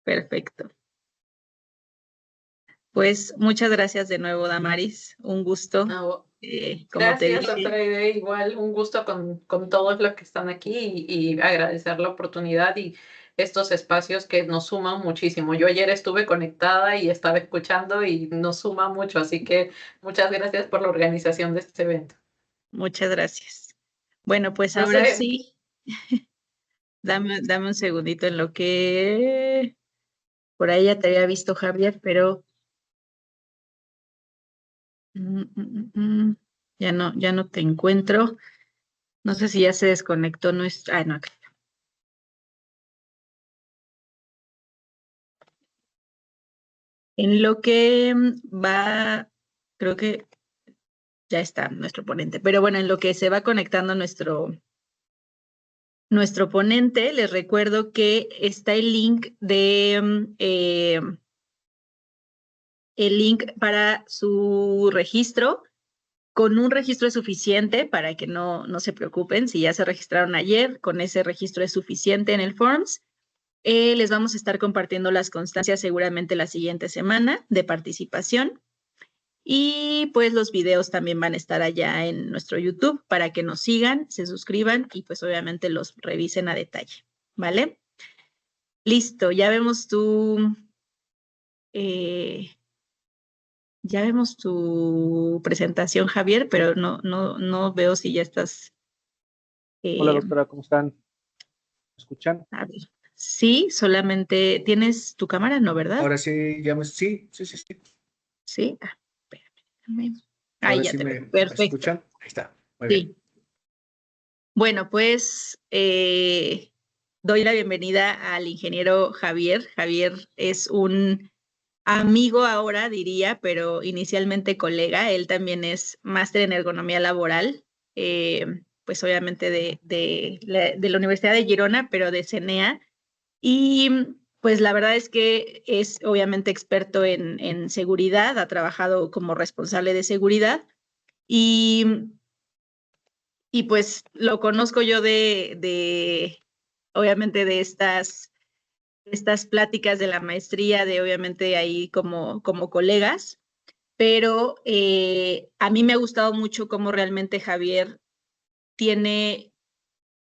Perfecto. Pues muchas gracias de nuevo, Damaris. Un gusto. No, Como te gracias, dije, doctora Aide. Igual un gusto con todos los que están aquí y agradecer la oportunidad y estos espacios que nos suman muchísimo. Yo ayer estuve conectada y estaba escuchando y nos suma mucho, así que muchas gracias por la organización de este evento. muchas gracias. Bueno, pues No ahora sé, sí, dame un segundito en lo que por ahí ya te había visto, Javier, pero ya no te encuentro. No sé si ya se desconectó nuestra. Ah, no, acá. En lo que va, creo que ya está nuestro ponente, pero bueno, en lo que se va conectando nuestro ponente, les recuerdo que está el link para su registro. Con un registro es suficiente para que no se preocupen. Si ya se registraron ayer, con ese registro es suficiente en el Forms. Les vamos a estar compartiendo las constancias seguramente la siguiente semana de participación. Y pues los videos también van a estar allá en nuestro YouTube para que nos sigan, se suscriban y pues obviamente los revisen a detalle. ¿Vale? Listo, eh, ya vemos tu presentación, Javier, pero no veo si ya estás. Hola eh, doctora, ¿cómo están? ¿Me escuchan? a ver. Sí, solamente tienes tu cámara, ¿no, verdad? Ahora sí, sí. Sí. Ah, espérame. Ahí Ahora ya sí te veo. me Perfecto. escuchan. Ahí está, muy bien. Sí. Bueno, pues doy la bienvenida al ingeniero Javier. Javier es un amigo ahora, diría, pero inicialmente colega. Él también es máster en ergonomía laboral, pues obviamente de la Universidad de Girona, pero de CENEA. Y pues la verdad es que es obviamente experto en seguridad, ha trabajado como responsable de seguridad y y pues lo conozco yo obviamente de estas pláticas de la maestría, de obviamente ahí como colegas, pero a mí me ha gustado mucho cómo realmente Javier tiene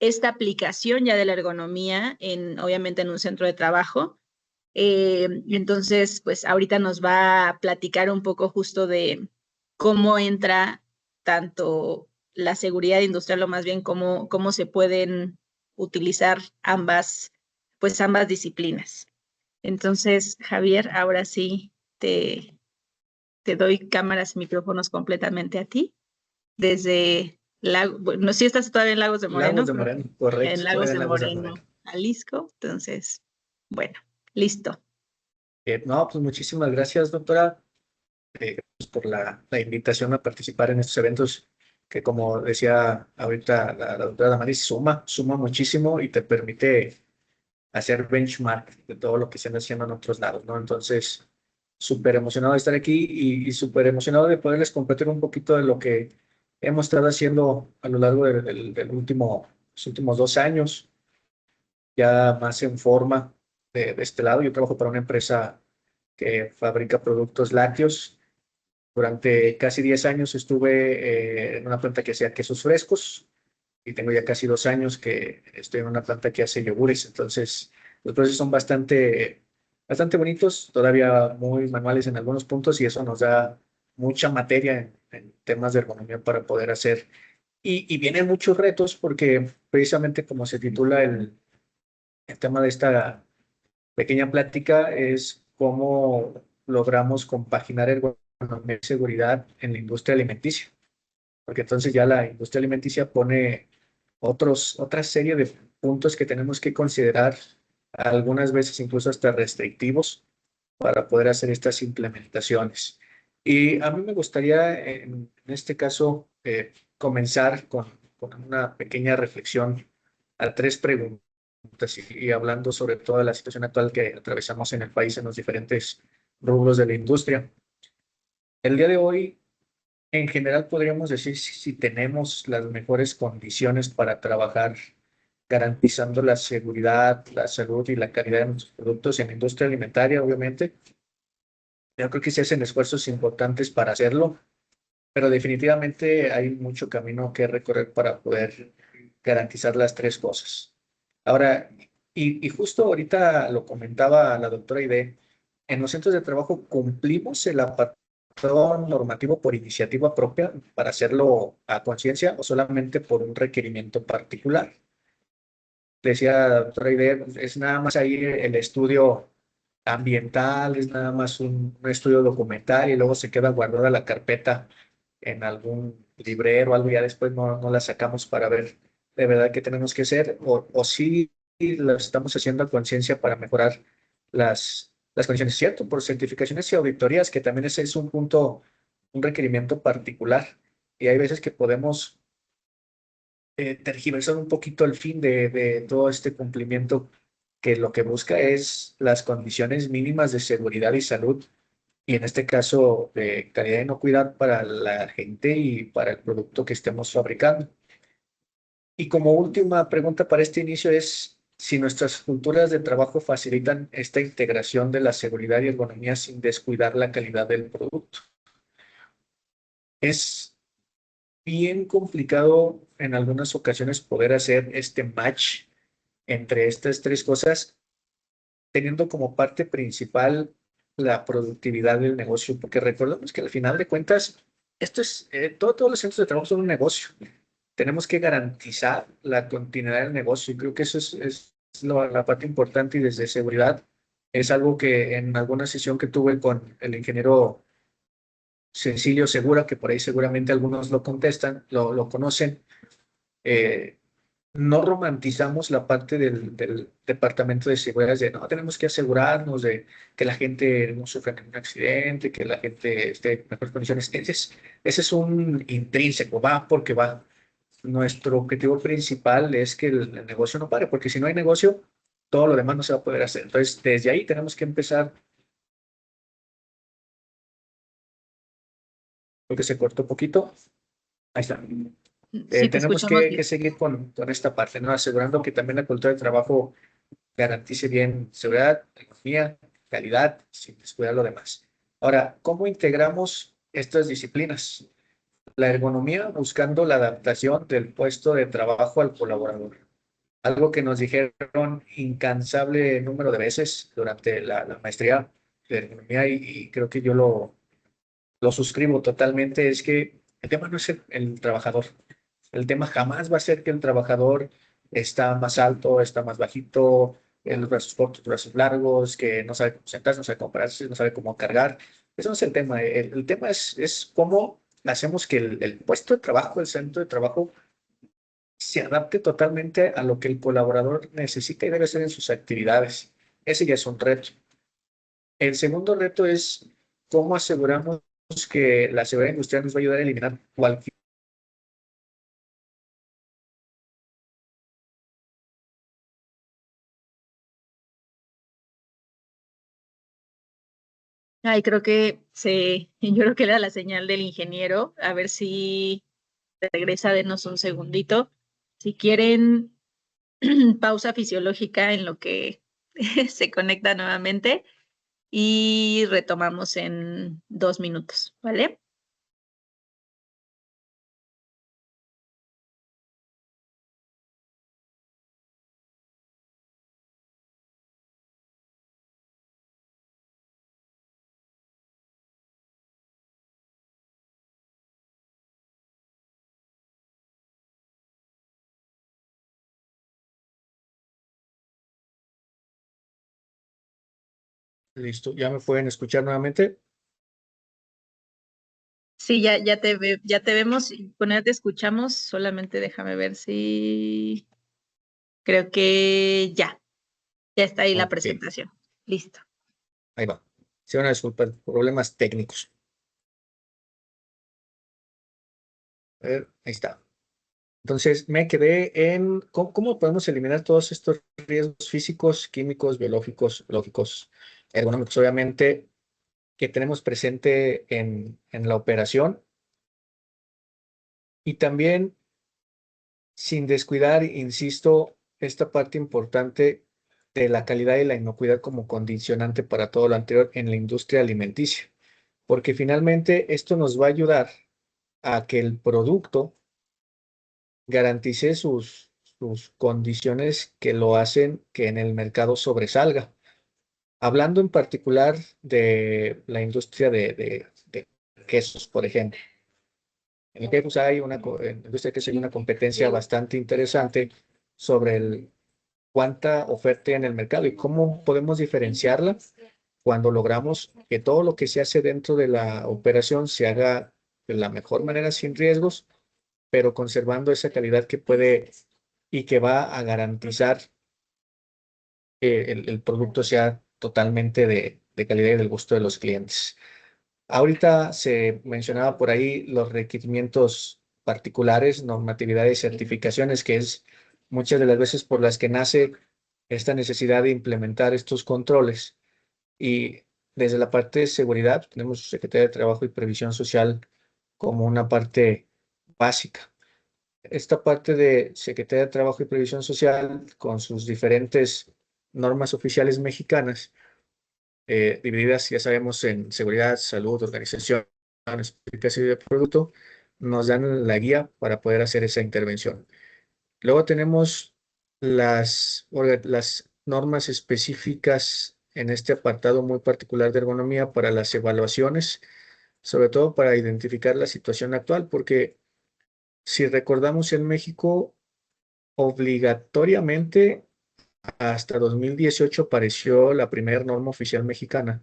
esta aplicación ya de la ergonomía obviamente en un centro de trabajo. Entonces, pues ahorita nos va a platicar un poco justo de cómo entra tanto la seguridad industrial o más bien cómo se pueden utilizar ambas disciplinas. Entonces, Javier, ahora sí te doy cámaras y micrófonos completamente a ti. Desde no sé si estás todavía en Lagos de Moreno, Lagos de pero Moreno, correcto, en estoy Lagos en de Lagos de Moreno, Moreno. Jalisco. Entonces, bueno, listo. No, pues muchísimas gracias, doctora, pues, por la invitación a participar en estos eventos que, como decía ahorita la doctora Damaris, suma muchísimo y te permite hacer benchmark de todo lo que se anda haciendo en otros lados, ¿no? Entonces, súper emocionado de estar aquí y súper emocionado de poderles compartir un poquito de lo que hemos estado haciendo a lo largo del los últimos 2 años, ya más en forma de este lado. Yo trabajo para una empresa que fabrica productos lácteos. Durante casi 10 años estuve en una planta que hacía quesos frescos y tengo ya casi 2 años que estoy en una planta que hace yogures. Entonces, los procesos son bastante bonitos, todavía muy manuales en algunos puntos y eso nos da mucha materia en temas de ergonomía para poder hacer. Y vienen muchos retos porque precisamente como se titula el tema de esta pequeña plática es cómo logramos compaginar ergonomía y seguridad en la industria alimenticia, porque entonces ya la industria alimenticia pone otra serie de puntos que tenemos que considerar, algunas veces incluso hasta restrictivos, para poder hacer estas implementaciones. Y a mí me gustaría, en este caso, comenzar con una pequeña reflexión a 3 preguntas y hablando sobre toda la situación actual que atravesamos en el país en los diferentes rubros de la industria. El día de hoy, en general, podríamos decir si tenemos las mejores condiciones para trabajar garantizando la seguridad, la salud y la calidad de nuestros productos en la industria alimentaria, obviamente. Yo creo que se hacen esfuerzos importantes para hacerlo, pero definitivamente hay mucho camino que recorrer para poder garantizar las tres cosas. Ahora, y justo ahorita lo comentaba la doctora Aide, en los centros de trabajo cumplimos el apartado normativo por iniciativa propia para hacerlo a conciencia o solamente por un requerimiento particular. Decía la doctora Aide, es nada más ahí el estudio ambiental, es nada más un estudio documental y luego se queda guardada la carpeta en algún librero o algo, ya después no la sacamos para ver de verdad qué tenemos que hacer, o sí lo estamos haciendo a conciencia para mejorar las condiciones, ¿cierto? Por certificaciones y auditorías, que también ese es un punto, un requerimiento particular, y hay veces que podemos tergiversar un poquito el fin de todo este cumplimiento, que lo que busca es las condiciones mínimas de seguridad y salud, y en este caso de calidad y inocuidad para la gente y para el producto que estemos fabricando. Y como última pregunta para este inicio es si nuestras culturas de trabajo facilitan esta integración de la seguridad y ergonomía sin descuidar la calidad del producto. Es bien complicado en algunas ocasiones poder hacer este match entre estas tres cosas, teniendo como parte principal la productividad del negocio, porque recordemos que al final de cuentas, esto es, todos los centros de trabajo son un negocio. Tenemos que garantizar la continuidad del negocio y creo que eso es la parte importante, y desde seguridad es algo que en alguna sesión que tuve con el ingeniero Cecilio Segura, que por ahí seguramente algunos lo contestan, lo conocen, eh, no romantizamos la parte del departamento de seguridad, de no, tenemos que asegurarnos de que la gente no sufra ningún accidente, que la gente esté en mejores condiciones. Ese es un intrínseco, va porque va. Nuestro objetivo principal es que el negocio no pare, porque si no hay negocio, todo lo demás no se va a poder hacer. Entonces, desde ahí tenemos que empezar, porque se cortó un poquito. Ahí está. Sí, te Tenemos escuchamos que bien. seguir con esta parte, ¿no? Asegurando que también la cultura de trabajo garantice bien seguridad, economía, calidad, sin descuidar lo demás. Ahora, ¿cómo integramos estas disciplinas? La ergonomía buscando la adaptación del puesto de trabajo al colaborador. Algo que nos dijeron incansable número de veces durante la maestría de ergonomía, y creo que yo lo suscribo totalmente, es que el tema no es el trabajador. El tema jamás va a ser que el trabajador está más alto, está más bajito, los brazos cortos, brazos largos, que no sabe cómo sentarse, no sabe cómo pararse, no sabe cómo cargar. Eso no es el tema. El tema es cómo hacemos que el puesto de trabajo, el centro de trabajo, se adapte totalmente a lo que el colaborador necesita y debe hacer en sus actividades. Ese ya es un reto. El segundo reto es cómo aseguramos que la seguridad industrial nos va a ayudar a eliminar cualquier. Ay, creo que yo creo que era la señal del ingeniero. A ver si regresa, denos un segundito. Si quieren, pausa fisiológica en lo que se conecta nuevamente y retomamos en 2 minutos, ¿vale? Listo, ya me pueden escuchar nuevamente. Sí, ya te vemos. Con él te escuchamos. Solamente déjame ver si creo que ya está ahí la Ok, presentación. Listo. ahí va. Se van a disculpar, problemas técnicos. A ver, ahí está. Entonces, me quedé en cómo podemos eliminar todos estos riesgos físicos, químicos, biológicos, lógicos, ergonómicos, obviamente, que tenemos presente en la operación, y también sin descuidar, insisto, esta parte importante de la calidad y la inocuidad como condicionante para todo lo anterior en la industria alimenticia, porque finalmente esto nos va a ayudar a que el producto garantice sus condiciones que lo hacen que en el mercado sobresalga. Hablando en particular de la industria de quesos, por ejemplo. En el quesos hay en la industria de quesos hay una competencia bastante interesante sobre cuánta oferta hay en el mercado y cómo podemos diferenciarla cuando logramos que todo lo que se hace dentro de la operación se haga de la mejor manera sin riesgos, pero conservando esa calidad que puede y que va a garantizar que el producto sea totalmente de calidad y del gusto de los clientes. Ahorita se mencionaba por ahí los requerimientos particulares, normatividades y certificaciones, que es muchas de las veces por las que nace esta necesidad de implementar estos controles. Y desde la parte de seguridad, tenemos Secretaría de Trabajo y Previsión Social como una parte básica. Esta parte de Secretaría de Trabajo y Previsión Social, con sus diferentes normas oficiales mexicanas, divididas, ya sabemos, en seguridad, salud, organización, eficacia de producto, nos dan la guía para poder hacer esa intervención. Luego tenemos las normas específicas en este apartado muy particular de ergonomía para las evaluaciones, sobre todo para identificar la situación actual, porque si recordamos en México, obligatoriamente hasta 2018 apareció la primera norma oficial mexicana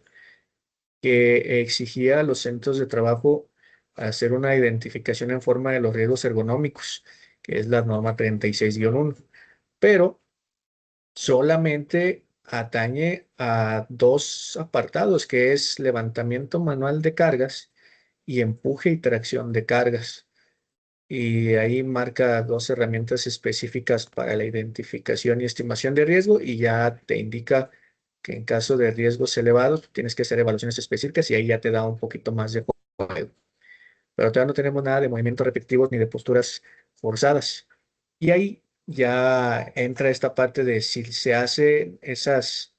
que exigía a los centros de trabajo hacer una identificación en forma de los riesgos ergonómicos, que es la norma 36-1, pero solamente atañe a dos apartados, que es levantamiento manual de cargas y empuje y tracción de cargas. Y ahí marca dos herramientas específicas para la identificación y estimación de riesgo y ya te indica que en caso de riesgos elevados tienes que hacer evaluaciones específicas y ahí ya te da un poquito más de juego. Pero todavía no tenemos nada de movimientos repetitivos ni de posturas forzadas. Y ahí ya entra esta parte de si se hacen esas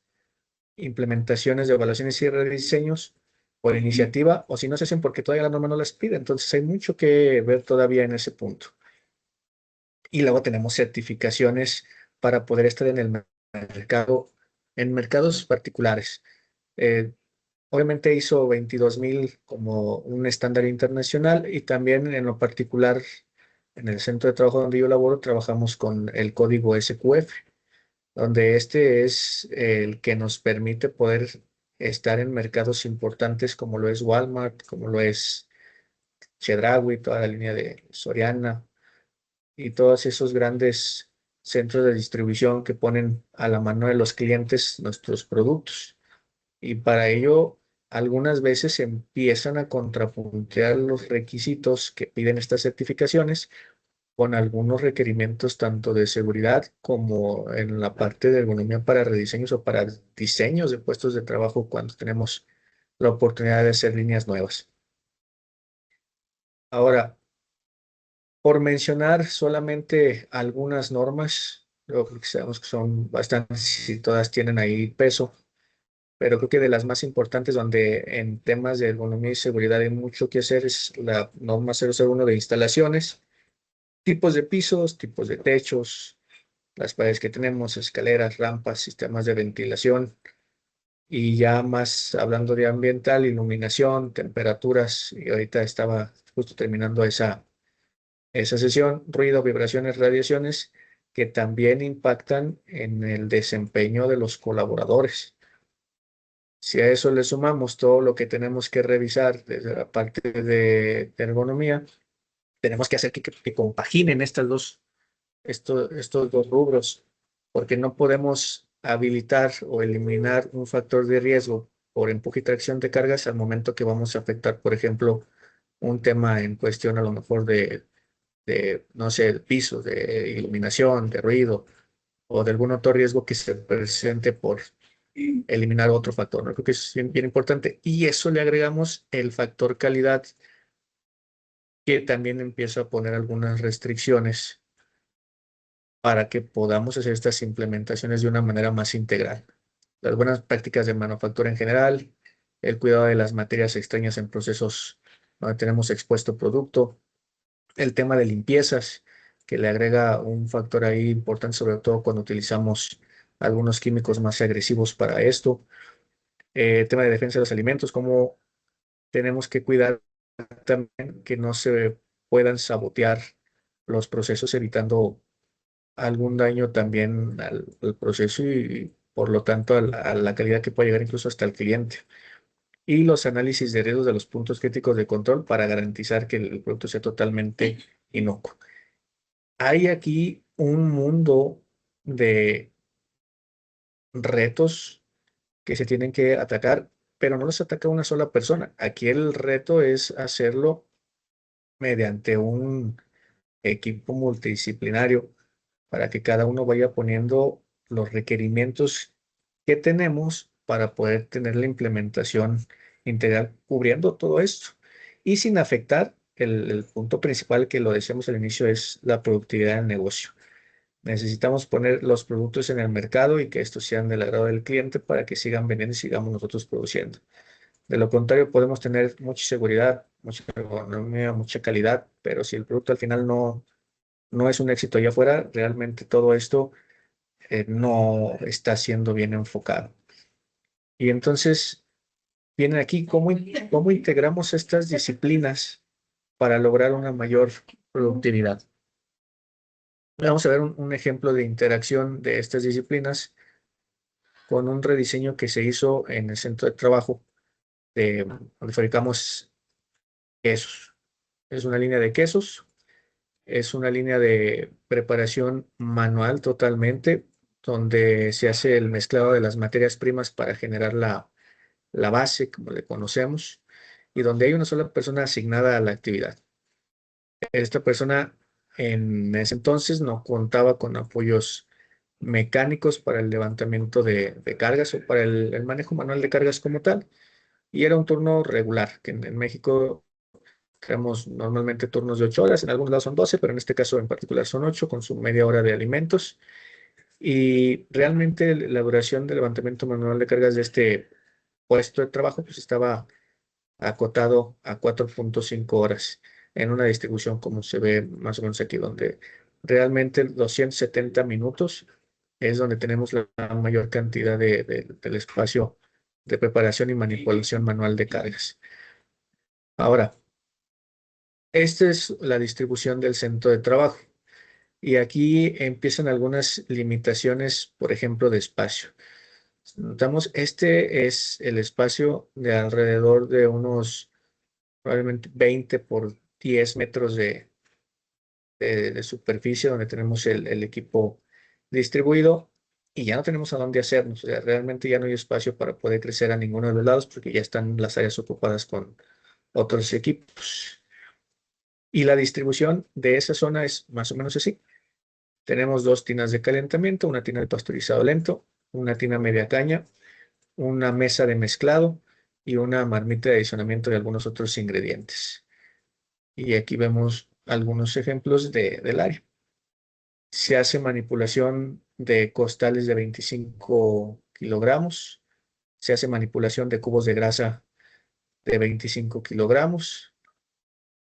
implementaciones de evaluaciones y rediseños por iniciativa o si no se hacen porque todavía la norma no las pide. Entonces hay mucho que ver todavía en ese punto. Y luego tenemos certificaciones para poder estar en el mercado, en mercados particulares. Eh, Obviamente ISO 22000 como un estándar internacional y también en lo particular en el centro de trabajo donde yo laboro trabajamos con el código SQF, donde este es el que nos permite poder estar en mercados importantes como lo es Walmart, como lo es Chedraui, toda la línea de Soriana y todos esos grandes centros de distribución que ponen a la mano de los clientes nuestros productos. Y para ello, algunas veces empiezan a contrapuntear los requisitos que piden estas certificaciones con algunos requerimientos tanto de seguridad como en la parte de ergonomía para rediseños o para diseños de puestos de trabajo cuando tenemos la oportunidad de hacer líneas nuevas. Ahora, por mencionar solamente algunas normas, creo que sabemos que son bastantes y todas tienen ahí peso, pero creo que de las más importantes donde en temas de ergonomía y seguridad hay mucho que hacer es la norma 001 de instalaciones, tipos de pisos, tipos de techos, las paredes que tenemos, escaleras, rampas, sistemas de ventilación y ya más hablando de ambiental, iluminación, temperaturas, y ahorita estaba justo terminando esa sesión, ruido, vibraciones, radiaciones, que también impactan en el desempeño de los colaboradores. Si a eso le sumamos todo lo que tenemos que revisar desde la parte de ergonomía, tenemos que hacer que compaginen estos dos rubros, porque no podemos habilitar o eliminar un factor de riesgo por empuje y tracción de cargas al momento que vamos a afectar, por ejemplo, un tema en cuestión a lo mejor no sé, de pisos, de iluminación, de ruido o de algún otro riesgo que se presente por eliminar otro factor, ¿no? Creo que es bien, bien importante. Y eso le agregamos el factor calidad, que también empieza a poner algunas restricciones para que podamos hacer estas implementaciones de una manera más integral. Las buenas prácticas de manufactura en general, el cuidado de las materias extrañas en procesos donde tenemos expuesto producto, el tema de limpiezas, que le agrega un factor ahí importante, sobre todo cuando utilizamos algunos químicos más agresivos para esto. El tema de defensa de los alimentos, cómo tenemos que cuidar también que no se puedan sabotear los procesos, evitando algún daño también al proceso y por lo tanto a la calidad que puede llegar incluso hasta el cliente. Y los análisis de riesgos de los puntos críticos de control para garantizar que el producto sea totalmente inocuo. Hay aquí un mundo de retos que se tienen que atacar, pero no los ataca una sola persona. Aquí el reto es hacerlo mediante un equipo multidisciplinario para que cada uno vaya poniendo los requerimientos que tenemos para poder tener la implementación integral cubriendo todo esto y sin afectar el punto principal que lo decíamos al inicio es la productividad del negocio. Necesitamos poner los productos en el mercado y que estos sean del agrado del cliente para que sigan vendiendo y sigamos nosotros produciendo. De lo contrario, podemos tener mucha seguridad, mucha ergonomía, mucha calidad, pero si el producto al final no es un éxito allá afuera, realmente todo esto no está siendo bien enfocado. Y entonces vienen aquí cómo integramos estas disciplinas para lograr una mayor productividad. Vamos a ver un ejemplo de interacción de estas disciplinas con un rediseño que se hizo en el centro de trabajo donde fabricamos quesos. Es una línea de quesos, es una línea de preparación manual totalmente, donde se hace el mezclado de las materias primas para generar la base, como le conocemos, y donde hay una sola persona asignada a la actividad. Esta persona en ese entonces no contaba con apoyos mecánicos para el levantamiento de cargas o para el manejo manual de cargas como tal. Y era un turno regular, que en México tenemos normalmente turnos de 8 horas, en algunos lados son 12, pero en este caso en particular son 8, con su media hora de alimentos. Y realmente la duración del levantamiento manual de cargas de este puesto de trabajo pues estaba acotado a 4.5 horas en una distribución como se ve más o menos aquí, donde realmente los 170 minutos es donde tenemos la mayor cantidad del espacio de preparación y manipulación manual de cargas. Ahora, esta es la distribución del centro de trabajo. Y aquí empiezan algunas limitaciones, por ejemplo, de espacio. Notamos, este es el espacio de alrededor de unos probablemente 20 por 10 metros de superficie donde tenemos el equipo distribuido y ya no tenemos a dónde hacernos. O sea, realmente ya no hay espacio para poder crecer a ninguno de los lados porque ya están las áreas ocupadas con otros equipos. Y la distribución de esa zona es más o menos así. Tenemos dos tinas de calentamiento, una tina de pasteurizado lento, una tina media caña, una mesa de mezclado y una marmita de adicionamiento de algunos otros ingredientes. Y aquí vemos algunos ejemplos del área. Se hace manipulación de costales de 25 kilogramos. Se hace manipulación de cubos de grasa de 25 kilogramos.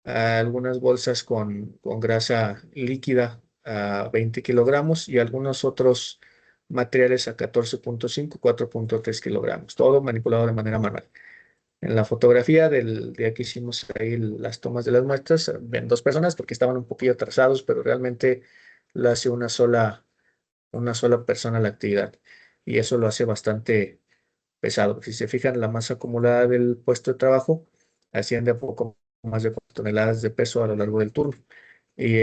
Algunas bolsas con grasa líquida a 20 kilogramos y algunos otros materiales a 14.5, 4.3 kilogramos. Todo manipulado de manera manual. En la fotografía del día que hicimos ahí las tomas de las muestras, ven dos personas porque estaban un poquillo atrasados, pero realmente lo hace una sola persona la actividad. Y eso lo hace bastante pesado. Si se fijan, la masa acumulada del puesto de trabajo asciende a poco más de 4 toneladas de peso a lo largo del turno. Y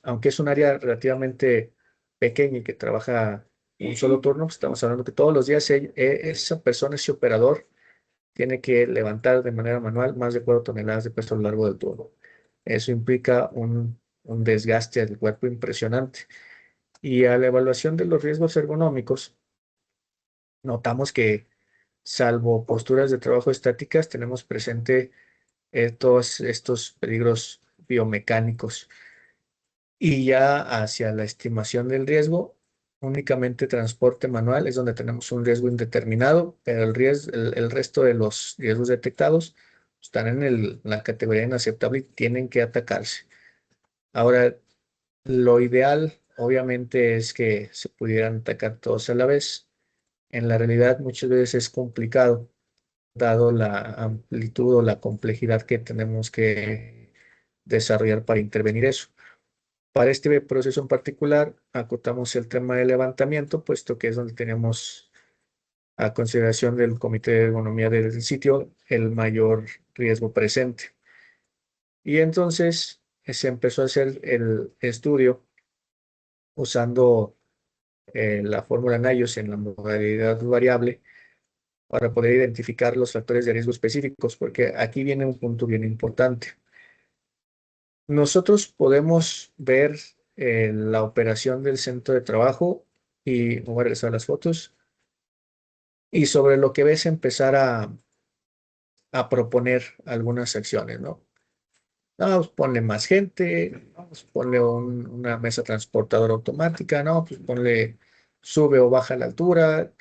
aunque es un área relativamente pequeña y que trabaja un solo turno, pues estamos hablando que todos los días esa persona, ese operador, tiene que levantar de manera manual más de 4 toneladas de peso a lo largo del turno. Eso implica un desgaste del cuerpo impresionante. Y a la evaluación de los riesgos ergonómicos, notamos que, salvo posturas de trabajo estáticas, tenemos presente todos estos peligros biomecánicos. Y ya hacia la estimación del riesgo, únicamente transporte manual es donde tenemos un riesgo indeterminado, pero el resto de los riesgos detectados están en la categoría inaceptable y tienen que atacarse. Ahora, lo ideal, obviamente, es que se pudieran atacar todos a la vez. En la realidad, muchas veces es complicado, dado la amplitud o la complejidad que tenemos que desarrollar para intervenir eso. Para este proceso en particular, acotamos el tema de levantamiento, puesto que es donde tenemos a consideración del Comité de Ergonomía del sitio el mayor riesgo presente. Y entonces se empezó a hacer el estudio usando la fórmula Nayos en la modalidad variable para poder identificar los factores de riesgo específicos, porque aquí viene un punto bien importante. Nosotros podemos ver la operación del centro de trabajo y voy a regresar a las fotos y sobre lo que ves empezar a proponer algunas acciones, ¿no? No, pues ponle más gente, no, pues ponle una mesa transportadora automática, no, pues ponle sube o baja la altura,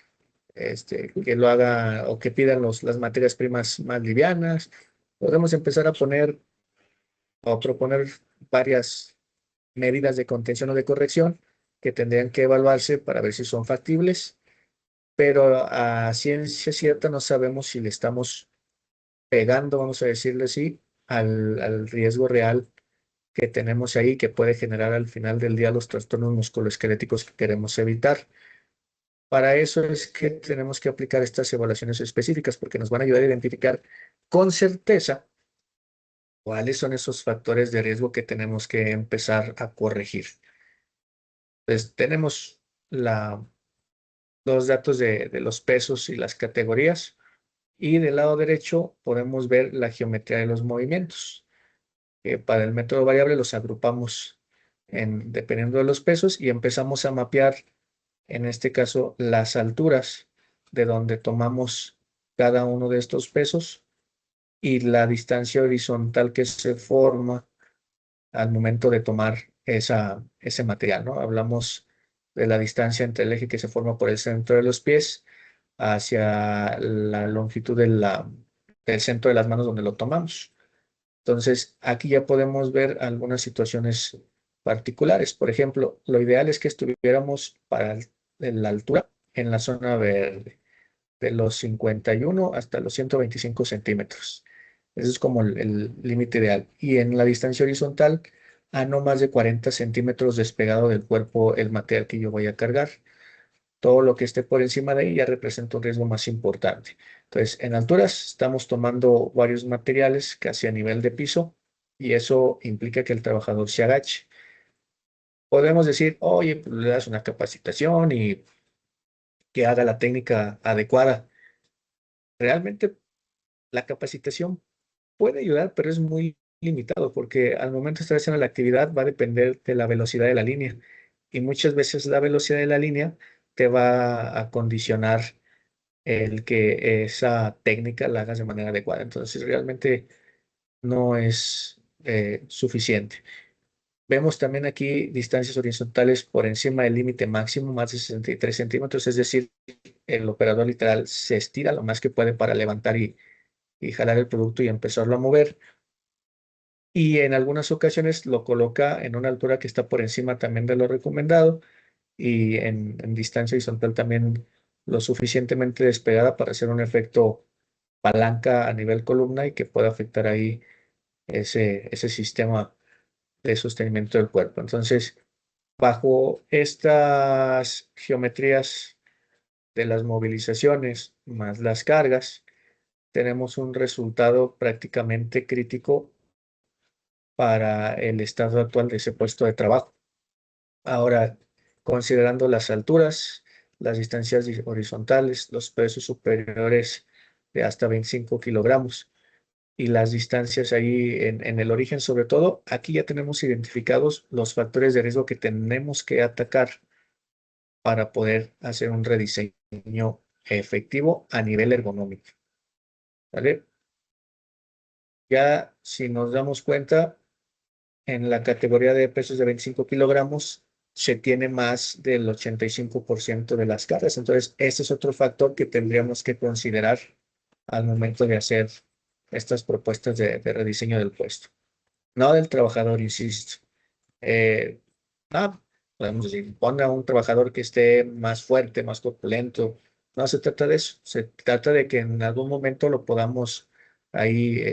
que lo haga o que pidan las materias primas más livianas. Podemos empezar a poner o proponer varias medidas de contención o de corrección que tendrían que evaluarse para ver si son factibles, pero a ciencia cierta no sabemos si le estamos pegando, vamos a decirle así, al riesgo real que tenemos ahí, que puede generar al final del día los trastornos musculoesqueléticos que queremos evitar. Para eso es que tenemos que aplicar estas evaluaciones específicas, porque nos van a ayudar a identificar con certeza cuáles son esos factores de riesgo que tenemos que empezar a corregir. Entonces, tenemos los datos de los pesos y las categorías, y del lado derecho podemos ver la geometría de los movimientos. Para el método variable los agrupamos dependiendo de los pesos y empezamos a mapear, en este caso, las alturas de donde tomamos cada uno de estos pesos y la distancia horizontal que se forma al momento de tomar ese material, ¿no? Hablamos de la distancia entre el eje que se forma por el centro de los pies hacia la longitud del centro de las manos donde lo tomamos. Entonces, aquí ya podemos ver algunas situaciones particulares. Por ejemplo, lo ideal es que estuviéramos para la altura en la zona verde, de los 51 hasta los 125 centímetros. Ese es como el límite ideal. Y en la distancia horizontal, a no más de 40 centímetros despegado del cuerpo el material que yo voy a cargar. Todo lo que esté por encima de ahí ya representa un riesgo más importante. Entonces, en alturas estamos tomando varios materiales casi a nivel de piso y eso implica que el trabajador se agache. Podemos decir, oye, pues le das una capacitación y que haga la técnica adecuada. Realmente la capacitación puede ayudar, pero es muy limitado porque al momento de estar haciendo la actividad va a depender de la velocidad de la línea y muchas veces la velocidad de la línea te va a condicionar el que esa técnica la hagas de manera adecuada. Entonces, realmente no es suficiente. Vemos también aquí distancias horizontales por encima del límite máximo, más de 63 centímetros, es decir, el operador literal se estira lo más que puede para levantar y jalar el producto y empezarlo a mover. Y en algunas ocasiones lo coloca en una altura que está por encima también de lo recomendado y en distancia horizontal también lo suficientemente despegada para hacer un efecto palanca a nivel columna y que pueda afectar ahí ese sistema de sostenimiento del cuerpo. Entonces, bajo estas geometrías de las movilizaciones más las cargas, tenemos un resultado prácticamente crítico para el estado actual de ese puesto de trabajo. Ahora, considerando las alturas, las distancias horizontales, los pesos superiores de hasta 25 kilogramos y las distancias ahí en el origen, sobre todo, aquí ya tenemos identificados los factores de riesgo que tenemos que atacar para poder hacer un rediseño efectivo a nivel ergonómico. ¿Vale? Ya si nos damos cuenta, en la categoría de pesos de 25 kilogramos se tiene más del 85% de las cargas. Entonces, ese es otro factor que tendríamos que considerar al momento de hacer estas propuestas de rediseño del puesto. No del trabajador, insisto. Eh, no, podemos decir, ponga a un trabajador que esté más fuerte, más corpulento. No se trata de eso. Se trata de que en algún momento lo podamos ahí,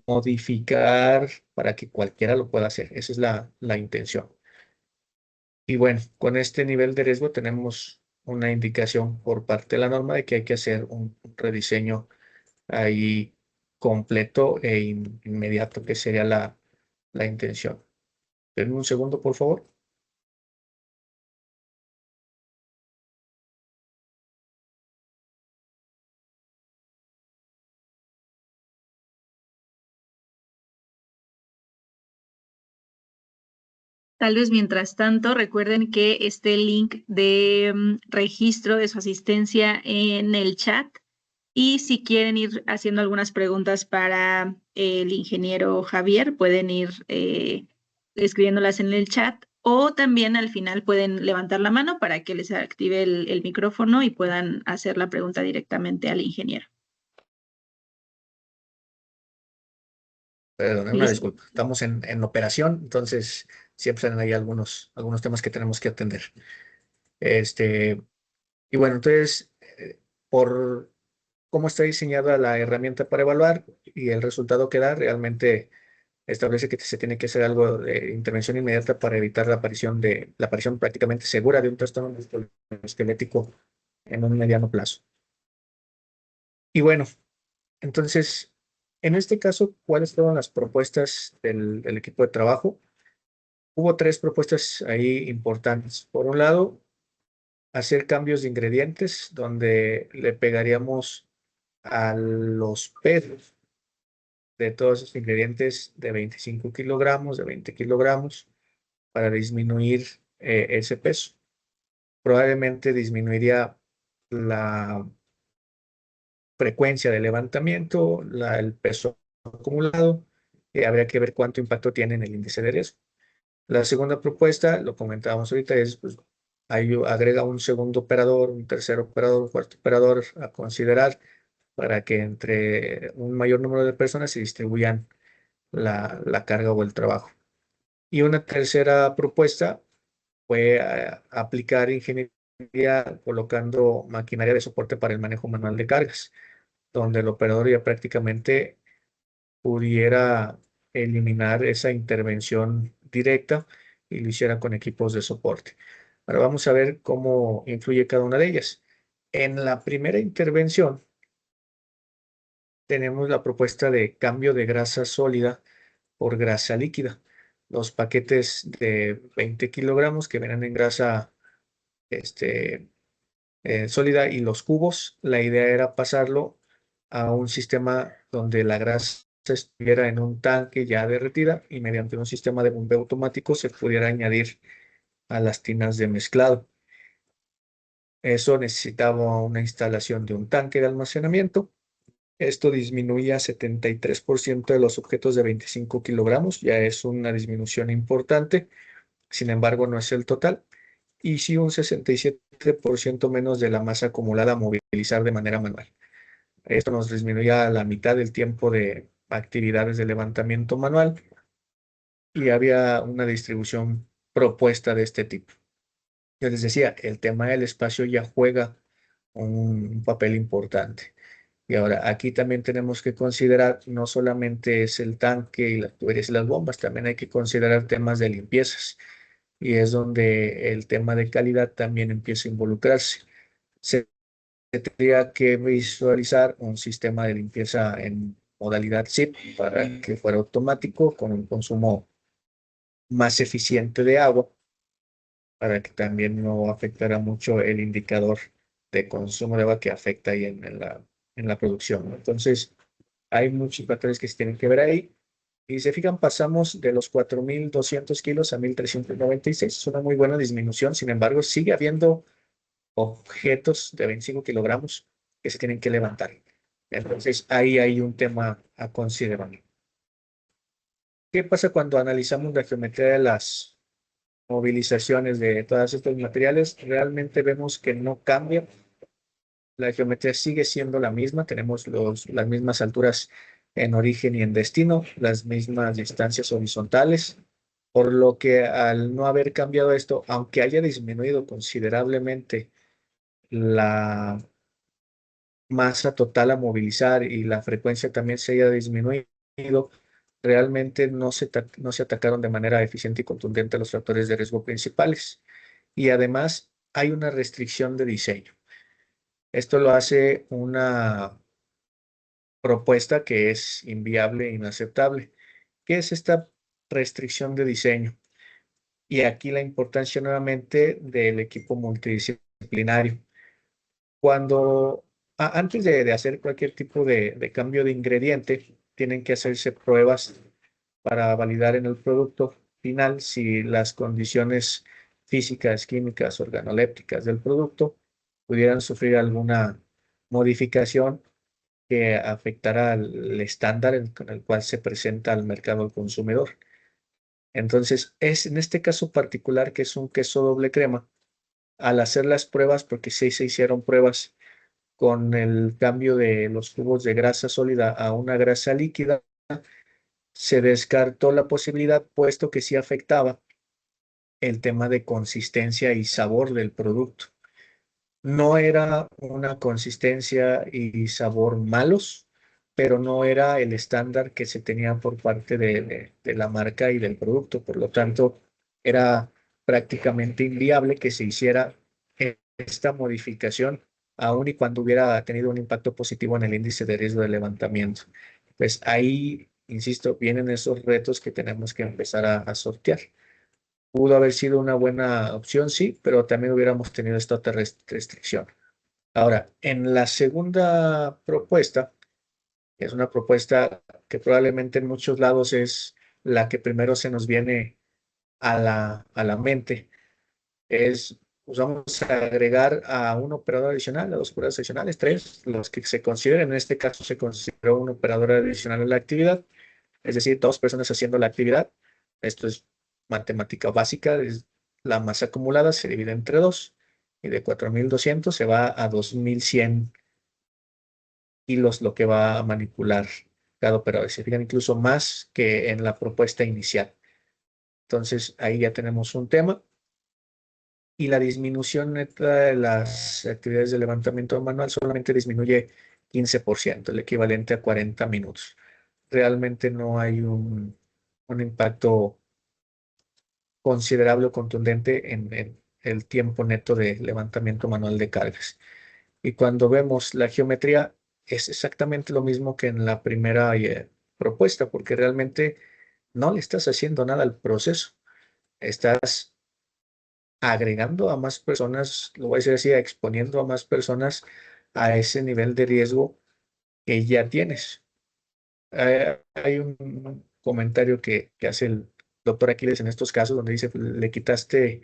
modificar para que cualquiera lo pueda hacer. Esa es la intención. Y bueno, con este nivel de riesgo tenemos una indicación por parte de la norma de que hay que hacer un rediseño ahí completo e inmediato, que sería la intención. Denme un segundo, por favor. Tal vez mientras tanto, recuerden que este link de registro de su asistencia en el chat y si quieren ir haciendo algunas preguntas para el ingeniero Javier, pueden ir escribiéndolas en el chat o también al final pueden levantar la mano para que les active el micrófono y puedan hacer la pregunta directamente al ingeniero. Perdón, una ¿Listo? disculpa. Estamos en operación, entonces siempre salen ahí algunos temas que tenemos que atender. Y bueno, entonces, por cómo está diseñada la herramienta para evaluar y el resultado que da, realmente establece que se tiene que hacer algo de intervención inmediata para evitar la aparición prácticamente segura de un trastorno esquelético en un mediano plazo. Y bueno, entonces, en este caso, ¿cuáles fueron las propuestas del equipo de trabajo? Hubo tres propuestas ahí importantes. Por un lado, hacer cambios de ingredientes donde le pegaríamos a los pesos de todos esos ingredientes de 25 kilogramos, de 20 kilogramos, para disminuir ese peso. Probablemente disminuiría la frecuencia de levantamiento, el peso acumulado, y habría que ver cuánto impacto tiene en el índice de riesgo. La segunda propuesta, lo comentábamos ahorita, es pues, ahí agrega un segundo operador, un tercer operador, un cuarto operador a considerar para que entre un mayor número de personas se distribuyan la carga o el trabajo. Y una tercera propuesta fue aplicar ingeniería colocando maquinaria de soporte para el manejo manual de cargas, donde el operador ya prácticamente pudiera eliminar esa intervención directa y lo hiciera con equipos de soporte. Ahora vamos a ver cómo influye cada una de ellas. En la primera intervención tenemos la propuesta de cambio de grasa sólida por grasa líquida. Los paquetes de 20 kilogramos que vienen en grasa sólida y los cubos, la idea era pasarlo a un sistema donde la grasa estuviera en un tanque ya derretida y mediante un sistema de bombeo automático se pudiera añadir a las tinas de mezclado. Eso necesitaba una instalación de un tanque de almacenamiento. Esto disminuía 73% de los objetos de 25 kilogramos, ya es una disminución importante, sin embargo no es el total, y sí un 67% menos de la masa acumulada a movilizar de manera manual. Esto nos disminuía a la mitad del tiempo de actividades de levantamiento manual y había una distribución propuesta de este tipo. Yo les decía, el tema del espacio ya juega un papel importante. Y ahora, aquí también tenemos que considerar, no solamente es el tanque y las tuberías y las bombas, también hay que considerar temas de limpiezas. Y es donde el tema de calidad también empieza a involucrarse. Se tendría que visualizar un sistema de limpieza en modalidad SIP para que fuera automático con un consumo más eficiente de agua, para que también no afectara mucho el indicador de consumo de agua que afecta ahí en la producción, ¿no? Entonces, hay muchos factores que se tienen que ver ahí. Y si se fijan, pasamos de los 4.200 kilos a 1.396. Es una muy buena disminución. Sin embargo, sigue habiendo objetos de 25 kilogramos que se tienen que levantar. Entonces, ahí hay un tema a considerar. ¿Qué pasa cuando analizamos la geometría de las movilizaciones de todos estos materiales? Realmente vemos que no cambia. La geometría sigue siendo la misma. Tenemos las mismas alturas en origen y en destino, las mismas distancias horizontales, por lo que al no haber cambiado esto, aunque haya disminuido considerablemente la masa total a movilizar y la frecuencia también se haya disminuido, realmente no se atacaron de manera eficiente y contundente los factores de riesgo principales. Y además hay una restricción de diseño. Esto lo hace una propuesta que es inviable e inaceptable. ¿Qué es esta restricción de diseño? Y aquí la importancia nuevamente del equipo multidisciplinario. Cuando, antes de hacer cualquier tipo de cambio de ingrediente, tienen que hacerse pruebas para validar en el producto final si las condiciones físicas, químicas, organolépticas del producto pudieran sufrir alguna modificación que afectará al estándar con el cual se presenta al mercado al consumidor. Entonces, es en este caso particular que es un queso doble crema, al hacer las pruebas, porque sí se hicieron pruebas con el cambio de los cubos de grasa sólida a una grasa líquida, se descartó la posibilidad, puesto que sí afectaba el tema de consistencia y sabor del producto. No era una consistencia y sabor malos, pero no era el estándar que se tenía por parte de la marca y del producto. Por lo tanto, era prácticamente inviable que se hiciera esta modificación, aun y cuando hubiera tenido un impacto positivo en el índice de riesgo de levantamiento. Pues ahí, insisto, vienen esos retos que tenemos que empezar a sortear. Pudo haber sido una buena opción, sí, pero también hubiéramos tenido esta otra restricción. Ahora, en la segunda propuesta, que es una propuesta que probablemente en muchos lados es la que primero se nos viene a la mente, es, pues vamos a agregar a un operador adicional, a dos operadores adicionales, tres, los que se consideren. En este caso se consideró un operador adicional en la actividad, es decir, dos personas haciendo la actividad. Esto es matemática básica, es la masa acumulada se divide entre dos y de 4.200 se va a 2.100 kilos lo que va a manipular cada operador. Se fijan incluso más que en la propuesta inicial. Entonces ahí ya tenemos un tema. Y la disminución neta de las actividades de levantamiento manual solamente disminuye 15%, el equivalente a 40 minutos. Realmente no hay un impacto considerable o contundente en el tiempo neto de levantamiento manual de cargas. Y cuando vemos la geometría, es exactamente lo mismo que en la primera propuesta, porque realmente no le estás haciendo nada al proceso. Estás agregando a más personas, lo voy a decir así, exponiendo a más personas a ese nivel de riesgo que ya tienes. Hay un comentario que hace el doctor Aquiles en estos casos donde dice, le quitaste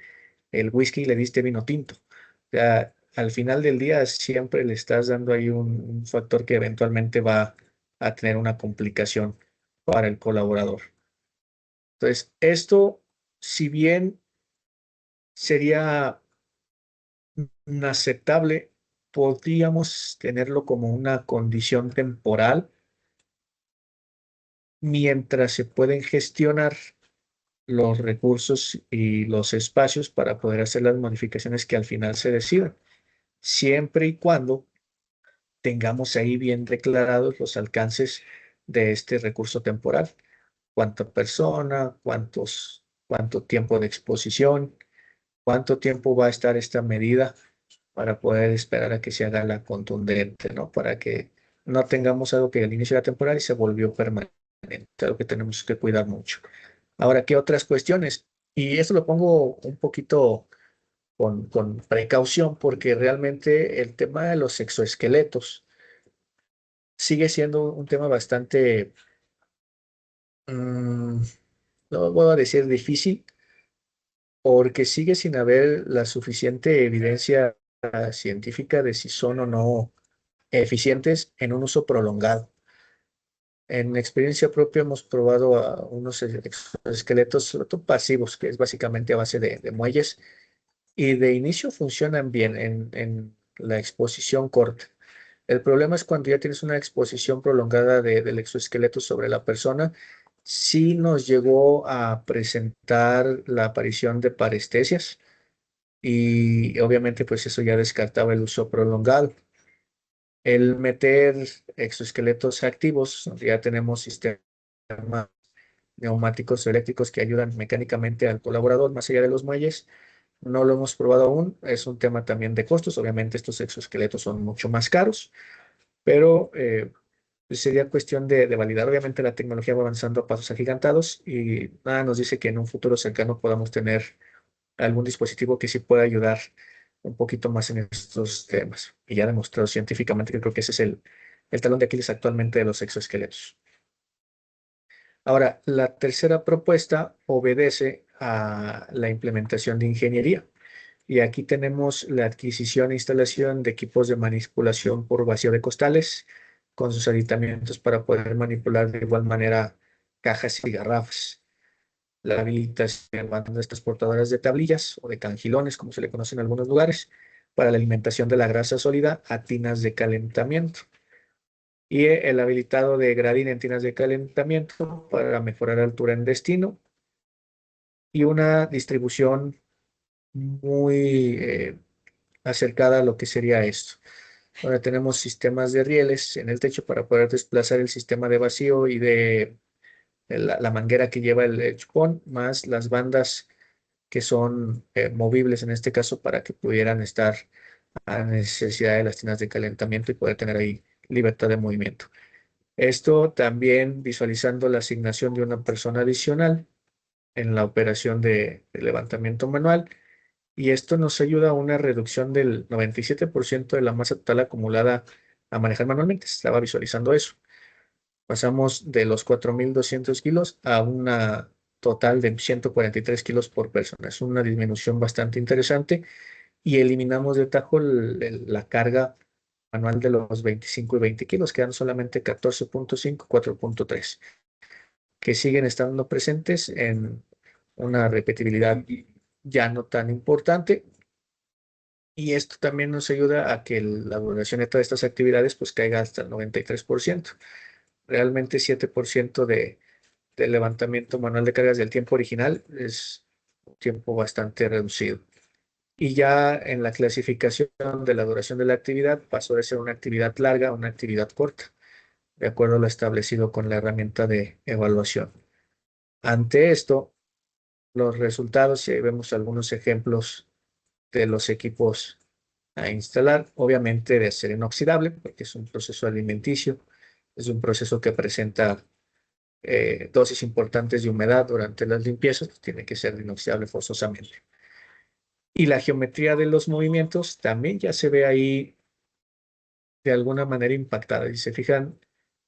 el whisky y le diste vino tinto. O sea, al final del día siempre le estás dando ahí un factor que eventualmente va a tener una complicación para el colaborador. Entonces, esto, si bien sería inaceptable, podríamos tenerlo como una condición temporal mientras se pueden gestionar los recursos y los espacios para poder hacer las modificaciones que al final se decidan, siempre y cuando tengamos ahí bien declarados los alcances de este recurso temporal. Cuánta persona, cuánto tiempo de exposición, cuánto tiempo va a estar esta medida para poder esperar a que se haga la contundente, ¿no? Para que no tengamos algo que al inicio de la temporada y se volvió permanente, algo que tenemos que cuidar mucho. Ahora, ¿qué otras cuestiones? Y esto lo pongo un poquito con precaución porque realmente el tema de los exoesqueletos sigue siendo un tema bastante, mm, no voy a decir difícil, porque sigue sin haber la suficiente evidencia científica de si son o no eficientes en un uso prolongado. En experiencia propia hemos probado a unos esqueletos, sobre todo pasivos, que es básicamente a base de muelles, y de inicio funcionan bien en la exposición corta. El problema es cuando ya tienes una exposición prolongada del exoesqueleto sobre la persona. Sí nos llegó a presentar la aparición de parestesias y obviamente pues eso ya descartaba el uso prolongado. El meter exoesqueletos activos, donde ya tenemos sistemas neumáticos o eléctricos que ayudan mecánicamente al colaborador más allá de los muelles, no lo hemos probado aún. Es un tema también de costos. Obviamente estos exoesqueletos son mucho más caros, pero pues sería cuestión de validar. Obviamente la tecnología va avanzando a pasos agigantados y nada nos dice que en un futuro cercano podamos tener algún dispositivo que sí pueda ayudar un poquito más en estos temas. Y ya demostrado científicamente que creo que ese es el talón de Aquiles actualmente de los exoesqueletos. Ahora, la tercera propuesta obedece a la implementación de ingeniería. Y aquí tenemos la adquisición e instalación de equipos de manipulación por vacío de costales con sus aditamientos para poder manipular de igual manera cajas y garrafas. La habilitación de bandas transportadoras de tablillas o de cangilones, como se le conoce en algunos lugares, para la alimentación de la grasa sólida a tinas de calentamiento. Y el habilitado de gradín en tinas de calentamiento para mejorar altura en destino y una distribución muy acercada a lo que sería esto. Ahora tenemos sistemas de rieles en el techo para poder desplazar el sistema de vacío y de la manguera que lleva el chupón, más las bandas que son movibles en este caso para que pudieran estar a necesidad de las tinas de calentamiento y poder tener ahí libertad de movimiento. Esto también visualizando la asignación de una persona adicional en la operación de levantamiento manual, y esto nos ayuda a una reducción del 97% de la masa total acumulada a manejar manualmente. Estaba visualizando eso. Pasamos de los 4.200 kilos a una total de 143 kilos por persona. Es una disminución bastante interesante y eliminamos de tajo la carga manual de los 25 y 20 kilos. Quedan solamente 14.5, 4.3, que siguen estando presentes en una repetibilidad ya no tan importante. Y esto también nos ayuda a que la duración de todas estas actividades pues caiga hasta el 93%. Realmente 7% de levantamiento manual de cargas del tiempo original es un tiempo bastante reducido. Y ya en la clasificación de la duración de la actividad pasó de ser una actividad larga a una actividad corta, de acuerdo a lo establecido con la herramienta de evaluación. Ante esto, los resultados, y ahí vemos algunos ejemplos de los equipos a instalar, obviamente de acero inoxidable, porque es un proceso alimenticio, es un proceso que presenta dosis importantes de humedad durante las limpiezas, pues tiene que ser inoxidable forzosamente. Y la geometría de los movimientos también ya se ve ahí de alguna manera impactada. Si se fijan,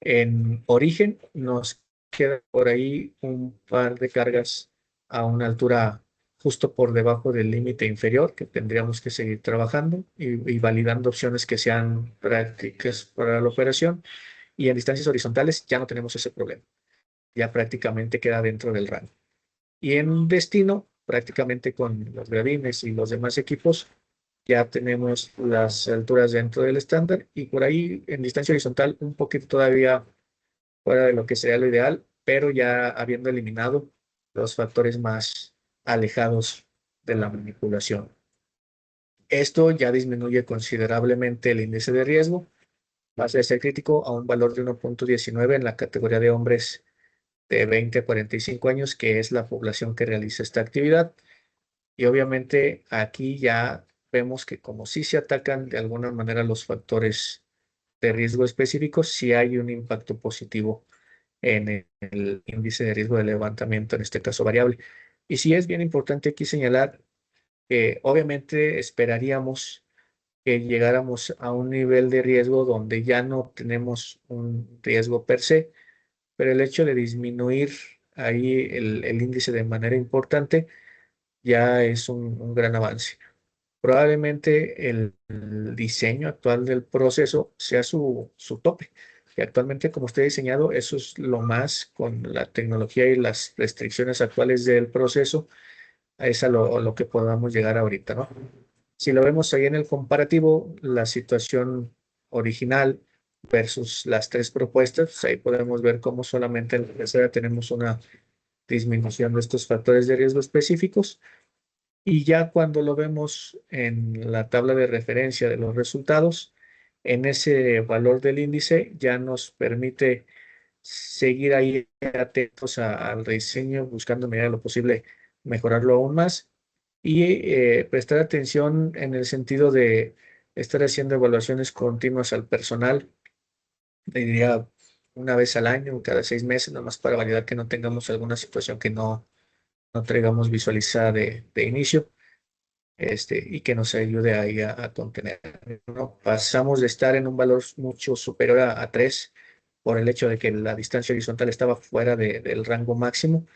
en origen nos queda por ahí un par de cargas a una altura justo por debajo del límite inferior que tendríamos que seguir trabajando y validando opciones que sean prácticas para la operación. Y en distancias horizontales ya no tenemos ese problema. Ya prácticamente queda dentro del rango. Y en destino, prácticamente con los gradines y los demás equipos, ya tenemos las alturas dentro del estándar y por ahí en distancia horizontal un poquito todavía fuera de lo que sería lo ideal, pero ya habiendo eliminado los factores más alejados de la manipulación. Esto ya disminuye considerablemente el índice de riesgo, pasa de ser crítico a un valor de 1.19 en la categoría de hombres de 20 a 45 años, que es la población que realiza esta actividad. Y obviamente aquí ya vemos que como sí se atacan de alguna manera los factores de riesgo específicos, sí hay un impacto positivo en el índice de riesgo de levantamiento, en este caso variable. Y sí es bien importante aquí señalar que obviamente esperaríamos que llegáramos a un nivel de riesgo donde ya no tenemos un riesgo per se, pero el hecho de disminuir ahí el índice de manera importante ya es un gran avance. Probablemente el diseño actual del proceso sea su tope. Y actualmente, como está diseñado, eso es lo más con la tecnología y las restricciones actuales del proceso, es a lo que podamos llegar ahorita, ¿no? Si lo vemos ahí en el comparativo, la situación original versus las tres propuestas, pues ahí podemos ver cómo solamente en la tercera tenemos una disminución de estos factores de riesgo específicos. Y ya cuando lo vemos en la tabla de referencia de los resultados, en ese valor del índice ya nos permite seguir ahí atentos al diseño, buscando en medida de lo posible mejorarlo aún más y prestar atención en el sentido de estar haciendo evaluaciones continuas al personal, diría una vez al año, cada 6 meses, nada más para validar que no tengamos alguna situación que no traigamos visualizada de inicio. Y que nos ayude ahí a contener, ¿no? Pasamos de estar en un valor mucho superior a 3 por el hecho de que la distancia horizontal estaba fuera del rango máximo,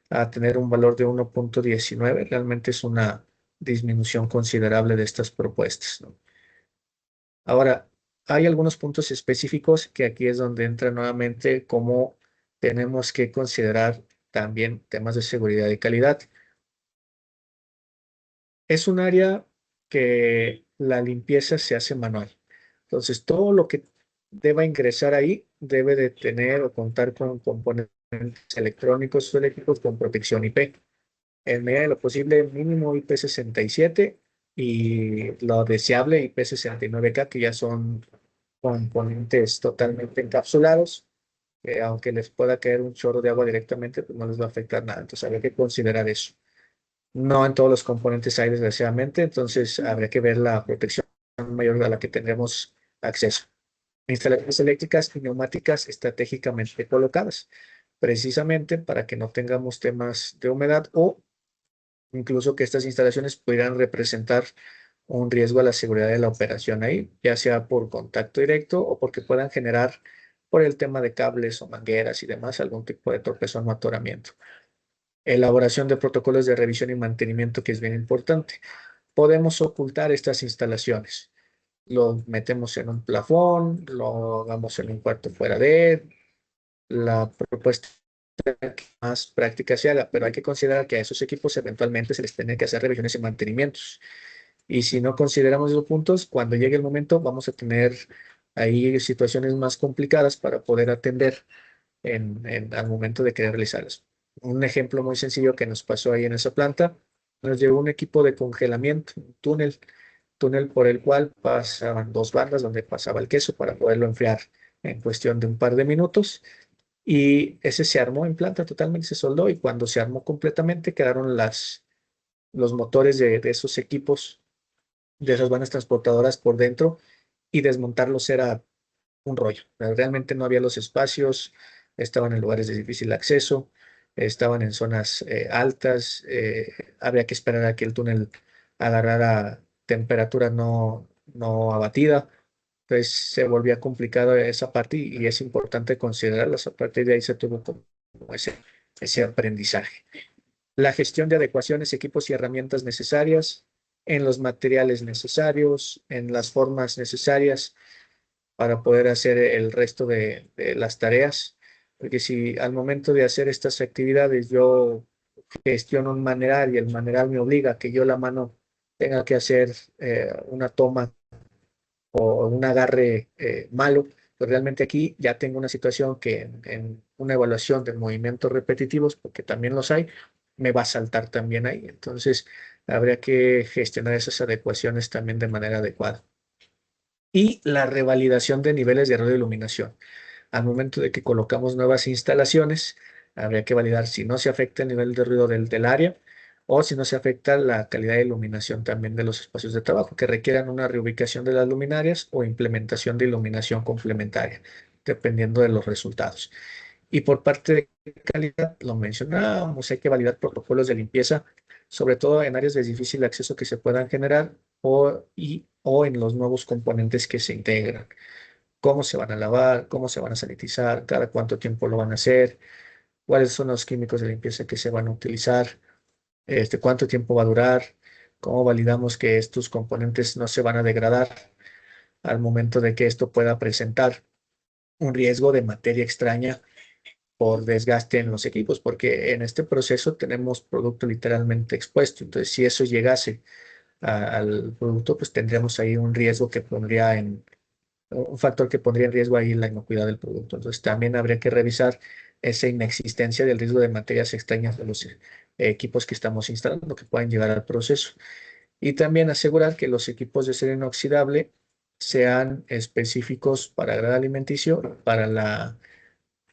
a tener un valor de 1.19. Realmente es una disminución considerable de estas propuestas, ¿no? Ahora, hay algunos puntos específicos que aquí es donde entra nuevamente cómo tenemos que considerar también temas de seguridad y calidad. Es un área que la limpieza se hace manual. Entonces, todo lo que deba ingresar ahí debe de tener o contar con componentes electrónicos o eléctricos con protección IP. En medida de lo posible, mínimo IP67 y lo deseable IP69K, que ya son componentes totalmente encapsulados, que aunque les pueda caer un chorro de agua directamente, pues no les va a afectar nada. Entonces, habría que considerar eso. No en todos los componentes hay, desgraciadamente, entonces habría que ver la protección mayor a la que tendremos acceso. Instalaciones eléctricas y neumáticas estratégicamente colocadas, precisamente para que no tengamos temas de humedad o incluso que estas instalaciones pudieran representar un riesgo a la seguridad de la operación ahí, ya sea por contacto directo o porque puedan generar, por el tema de cables o mangueras y demás, algún tipo de tropezón o atoramiento. Elaboración de protocolos de revisión y mantenimiento, que es bien importante. Podemos ocultar estas instalaciones. Lo metemos en un plafón, lo hagamos en un cuarto fuera de él. La propuesta que más práctica se haga, pero hay que considerar que a esos equipos eventualmente se les tiene que hacer revisiones y mantenimientos. Y si no consideramos esos puntos, cuando llegue el momento vamos a tener ahí situaciones más complicadas para poder atender al momento de querer realizarlas. Un ejemplo muy sencillo que nos pasó ahí en esa planta, nos llegó un equipo de congelamiento, un túnel por el cual pasaban dos bandas donde pasaba el queso para poderlo enfriar en cuestión de un par de minutos. Y ese se armó en planta totalmente, se soldó y cuando se armó completamente quedaron los motores de esos equipos, de esas bandas transportadoras por dentro y desmontarlos era un rollo. Realmente no había los espacios, estaban en lugares de difícil acceso, estaban en zonas altas, había que esperar a que el túnel agarrara temperatura no abatida. Entonces se volvía complicado esa parte y es importante considerarlas. A partir de ahí se tuvo como ese aprendizaje. La gestión de adecuaciones, equipos y herramientas necesarias, en los materiales necesarios, en las formas necesarias para poder hacer el resto de las tareas. Porque si al momento de hacer estas actividades yo gestiono un maneral y el maneral me obliga a que yo la mano tenga que hacer una toma o un agarre malo, pues realmente aquí ya tengo una situación que en una evaluación de movimientos repetitivos, porque también los hay, me va a saltar también ahí. Entonces, habría que gestionar esas adecuaciones también de manera adecuada. Y la revalidación de niveles de radioiluminación. Al momento de que colocamos nuevas instalaciones, habría que validar si no se afecta el nivel de ruido del área o si no se afecta la calidad de iluminación también de los espacios de trabajo, que requieran una reubicación de las luminarias o implementación de iluminación complementaria, dependiendo de los resultados. Y por parte de calidad, lo mencionábamos, hay que validar protocolos de limpieza, sobre todo en áreas de difícil acceso que se puedan generar o en los nuevos componentes que se integran. Cómo se van a lavar, cómo se van a sanitizar, cada cuánto tiempo lo van a hacer, cuáles son los químicos de limpieza que se van a utilizar, cuánto tiempo va a durar, cómo validamos que estos componentes no se van a degradar al momento de que esto pueda presentar un riesgo de materia extraña por desgaste en los equipos, porque en este proceso tenemos producto literalmente expuesto. Entonces, si eso llegase al producto, pues tendríamos ahí un riesgo que pondría un factor que pondría en riesgo ahí la inocuidad del producto. Entonces, también habría que revisar esa inexistencia del riesgo de materias extrañas de los equipos que estamos instalando que puedan llegar al proceso. Y también asegurar que los equipos de acero inoxidable sean específicos para grado alimenticio, para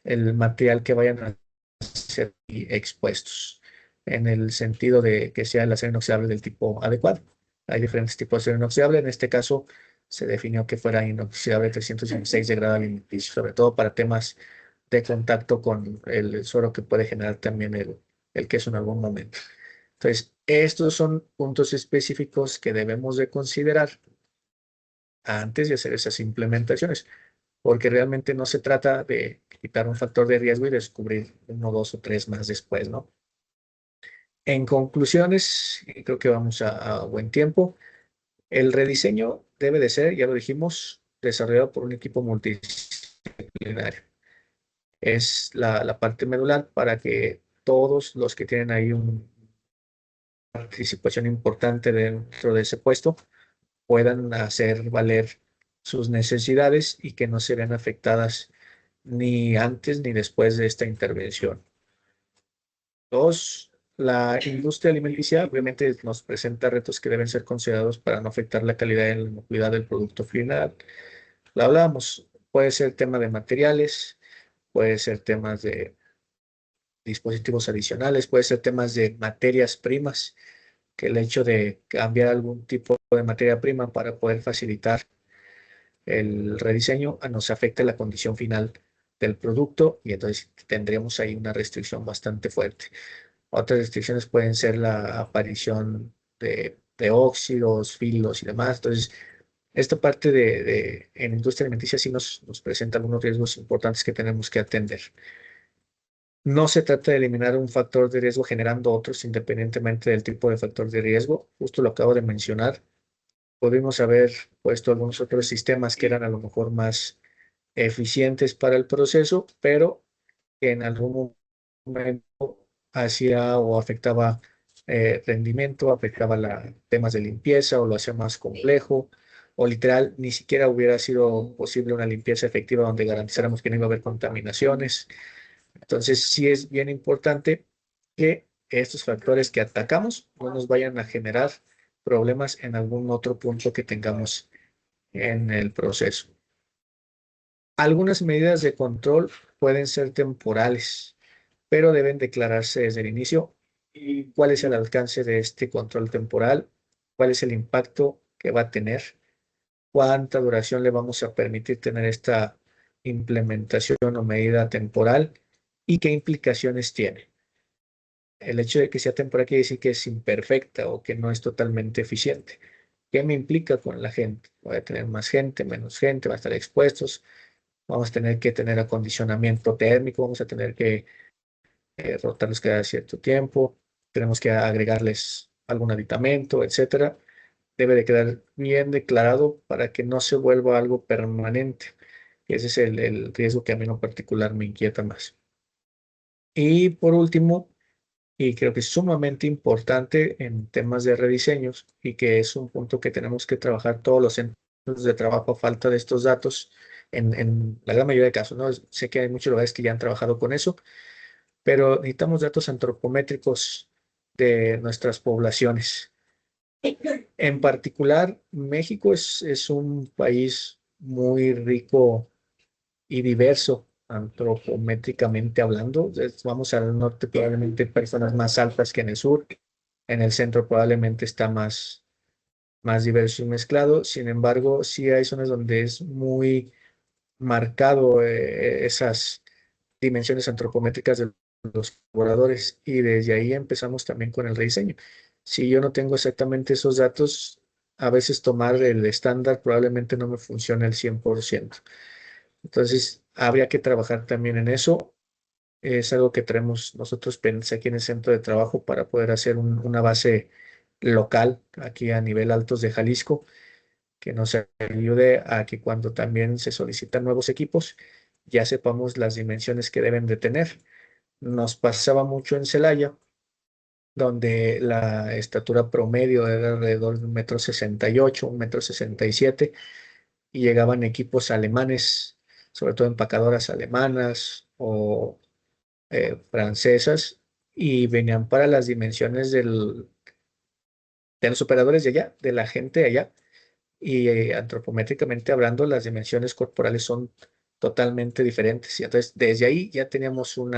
el material que vayan a ser expuestos, en el sentido de que sea el acero inoxidable del tipo adecuado. Hay diferentes tipos de acero inoxidable. En este caso, se definió que fuera inoxidable 316 de grado alimenticio, sobre todo para temas de contacto con el suero que puede generar también el queso en algún momento. Entonces, estos son puntos específicos que debemos de considerar antes de hacer esas implementaciones, porque realmente no se trata de quitar un factor de riesgo y descubrir uno, dos o tres más después, ¿no? En conclusiones, creo que vamos a buen tiempo. El rediseño debe de ser, ya lo dijimos, desarrollado por un equipo multidisciplinario. Es la parte medular para que todos los que tienen ahí una participación importante dentro de ese puesto puedan hacer valer sus necesidades y que no se vean afectadas ni antes ni después de esta intervención. Dos, la industria alimenticia obviamente nos presenta retos que deben ser considerados para no afectar la calidad y la inocuidad del producto final. Lo hablamos, puede ser tema de materiales, puede ser temas de dispositivos adicionales, puede ser temas de materias primas, que el hecho de cambiar algún tipo de materia prima para poder facilitar el rediseño nos afecta la condición final del producto y entonces tendríamos ahí una restricción bastante fuerte. Otras restricciones pueden ser la aparición de óxidos, filos y demás. Entonces, esta parte en industria alimenticia sí nos presenta algunos riesgos importantes que tenemos que atender. No se trata de eliminar un factor de riesgo generando otros independientemente del tipo de factor de riesgo. Justo lo acabo de mencionar. Pudimos haber puesto algunos otros sistemas que eran a lo mejor más eficientes para el proceso, pero que en algún momento hacía o afectaba rendimiento, afectaba temas de limpieza o lo hacía más complejo, o literal ni siquiera hubiera sido posible una limpieza efectiva donde garantizáramos que no iba a haber contaminaciones. Entonces, sí es bien importante que estos factores que atacamos no nos vayan a generar problemas en algún otro punto que tengamos en el proceso. Algunas medidas de control pueden ser temporales, pero deben declararse desde el inicio. ¿Y cuál es el alcance de este control temporal? ¿Cuál es el impacto que va a tener? ¿Cuánta duración le vamos a permitir tener esta implementación o medida temporal? ¿Y qué implicaciones tiene? El hecho de que sea temporal quiere decir que es imperfecta o que no es totalmente eficiente. ¿Qué me implica con la gente? Voy a tener más gente, menos gente, va a estar expuestos. Vamos a tener que tener acondicionamiento térmico, vamos a tener que rotarlos cada cierto tiempo, tenemos que agregarles algún aditamento, etcétera. Debe de quedar bien declarado para que no se vuelva algo permanente. Ese es el riesgo que a mí en lo particular me inquieta más. Y por último, y creo que es sumamente importante en temas de rediseños y que es un punto que tenemos que trabajar todos los centros de trabajo a falta de estos datos en la gran mayoría de casos, ¿no? Sé que hay muchos lugares que ya han trabajado con eso, pero necesitamos datos antropométricos de nuestras poblaciones. En particular, México es un país muy rico y diverso antropométricamente hablando. Vamos al norte, probablemente personas más altas que en el sur. En el centro probablemente está más diverso y mezclado. Sin embargo, sí hay zonas donde es muy marcado esas dimensiones antropométricas de los pobladores y desde ahí empezamos también con el rediseño. Si yo no tengo exactamente esos datos, a veces tomar el estándar probablemente no me funcione al 100%. Entonces, habría que trabajar también en eso. Es algo que tenemos nosotros aquí en el centro de trabajo para poder hacer una base local aquí a nivel Altos de Jalisco que nos ayude a que cuando también se solicitan nuevos equipos, ya sepamos las dimensiones que deben de tener. Nos pasaba mucho en Celaya, donde la estatura promedio era alrededor de 1,68 m, 1,67 m, y llegaban equipos alemanes, sobre todo empacadoras alemanas o francesas, y venían para las dimensiones de los operadores de allá, de la gente de allá, y antropométricamente hablando, las dimensiones corporales son totalmente diferentes. Y entonces, desde ahí ya teníamos un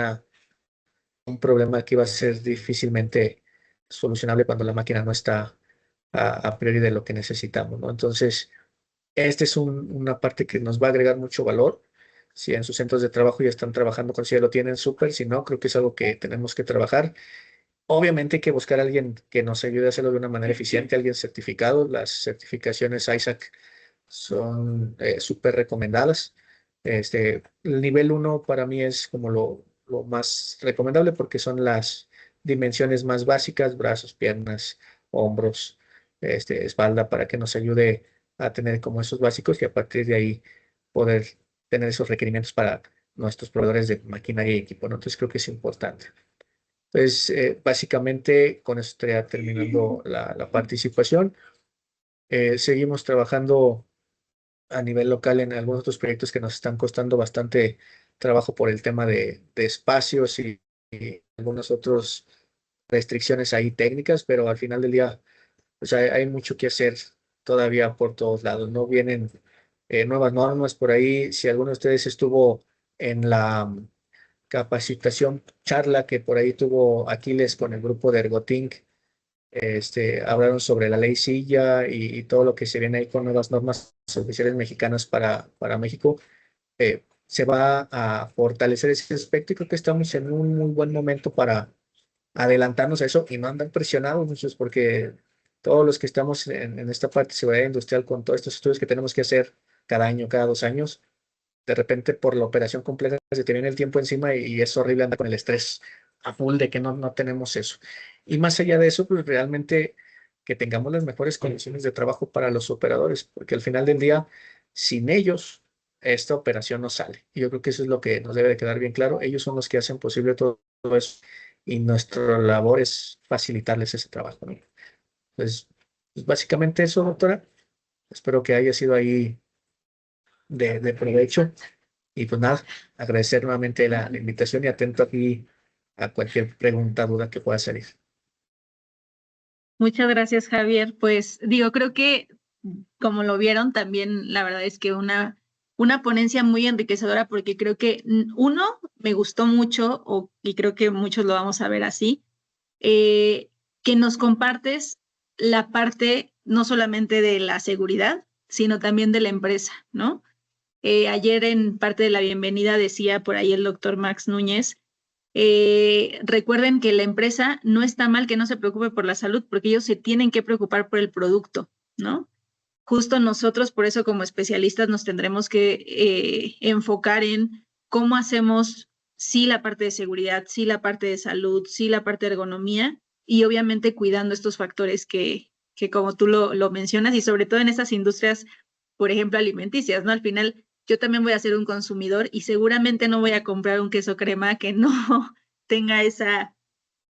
problema que iba a ser difícilmente solucionable cuando la máquina no está a priori de lo que necesitamos, ¿no? Entonces, esta es una parte que nos va a agregar mucho valor. Si en sus centros de trabajo ya están trabajando con si ya lo tienen, súper. Si no, creo que es algo que tenemos que trabajar. Obviamente hay que buscar a alguien que nos ayude a hacerlo de una manera eficiente, alguien certificado. Las certificaciones ISAC son súper recomendadas. El nivel uno para mí es como lo más recomendable porque son las dimensiones más básicas: brazos, piernas, hombros, espalda, para que nos ayude a tener como esos básicos y a partir de ahí poder tener esos requerimientos para nuestros proveedores de maquinaria y equipo, ¿no? Entonces creo que es importante. Entonces, básicamente con eso estaría terminando la participación. Seguimos trabajando a nivel local en algunos otros proyectos que nos están costando bastante trabajo por el tema de espacios y algunas otras restricciones ahí técnicas, pero al final del día, pues hay mucho que hacer todavía por todos lados. No vienen nuevas normas por ahí. Si alguno de ustedes estuvo en la capacitación charla que por ahí tuvo Aquiles con el grupo de Ergotink, hablaron sobre la ley Silla y todo lo que se viene ahí con nuevas normas oficiales mexicanas para México. Se va a fortalecer ese aspecto y creo que estamos en un muy buen momento para adelantarnos a eso y no andar presionados muchos, porque todos los que estamos en esta parte de seguridad industrial, con todos estos estudios que tenemos que hacer cada año, cada 2 años, de repente por la operación completa se te viene el tiempo encima y es horrible andar con el estrés a full de que no tenemos eso. Y más allá de eso, pues realmente que tengamos las mejores condiciones de trabajo para los operadores, porque al final del día, sin ellos, esta operación no sale. Y yo creo que eso es lo que nos debe de quedar bien claro. Ellos son los que hacen posible todo eso y nuestra labor es facilitarles ese trabajo, ¿no? Pues básicamente eso, doctora. Espero que haya sido ahí de provecho. Y pues nada, agradecer nuevamente la invitación y atento aquí a cualquier pregunta, duda que pueda salir. Muchas gracias, Javier. Pues digo, creo que como lo vieron, también la verdad es que una ponencia muy enriquecedora porque creo que uno, me gustó mucho y creo que muchos lo vamos a ver así, que nos compartes la parte no solamente de la seguridad, sino también de la empresa, ¿no? Ayer en parte de la bienvenida decía por ahí el doctor Max Núñez, recuerden que la empresa no está mal que no se preocupe por la salud porque ellos se tienen que preocupar por el producto, ¿no? Justo nosotros, por eso como especialistas, nos tendremos que enfocar en cómo hacemos, sí, la parte de seguridad, sí, la parte de salud, sí, la parte de ergonomía y obviamente cuidando estos factores que como tú lo mencionas y sobre todo en estas industrias, por ejemplo, alimenticias, ¿no? Al final, yo también voy a ser un consumidor y seguramente no voy a comprar un queso crema que no tenga esa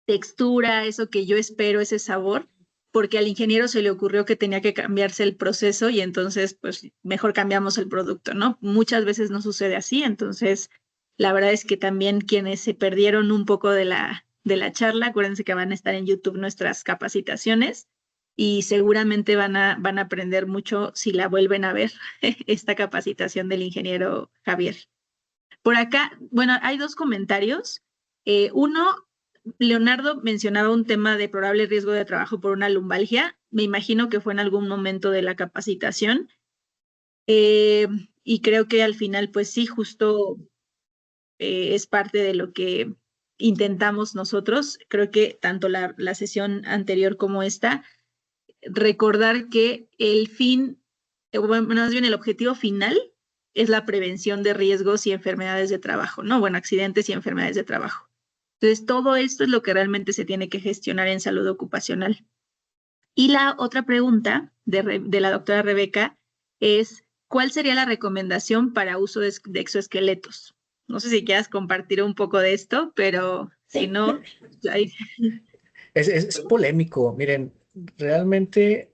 textura, eso que yo espero, ese sabor, porque al ingeniero se le ocurrió que tenía que cambiarse el proceso y entonces, pues, mejor cambiamos el producto, ¿no? Muchas veces no sucede así, entonces, la verdad es que también quienes se perdieron un poco de la charla, acuérdense que van a estar en YouTube nuestras capacitaciones y seguramente van a aprender mucho si la vuelven a ver, esta capacitación del ingeniero Javier. Por acá, bueno, hay dos comentarios. Uno, Leonardo mencionaba un tema de probable riesgo de trabajo por una lumbalgia. Me imagino que fue en algún momento de la capacitación. Y creo que al final, pues sí, justo es parte de lo que intentamos nosotros. Creo que tanto la sesión anterior como esta, recordar que el fin, bueno, más bien el objetivo final es la prevención de riesgos y enfermedades de trabajo, ¿no? Bueno, accidentes y enfermedades de trabajo. Entonces, todo esto es lo que realmente se tiene que gestionar en salud ocupacional. Y la otra pregunta de la doctora Rebeca es, ¿cuál sería la recomendación para uso de exoesqueletos? No sé si quieras compartir un poco de esto, pero si no, ahí. Es polémico. Miren, realmente,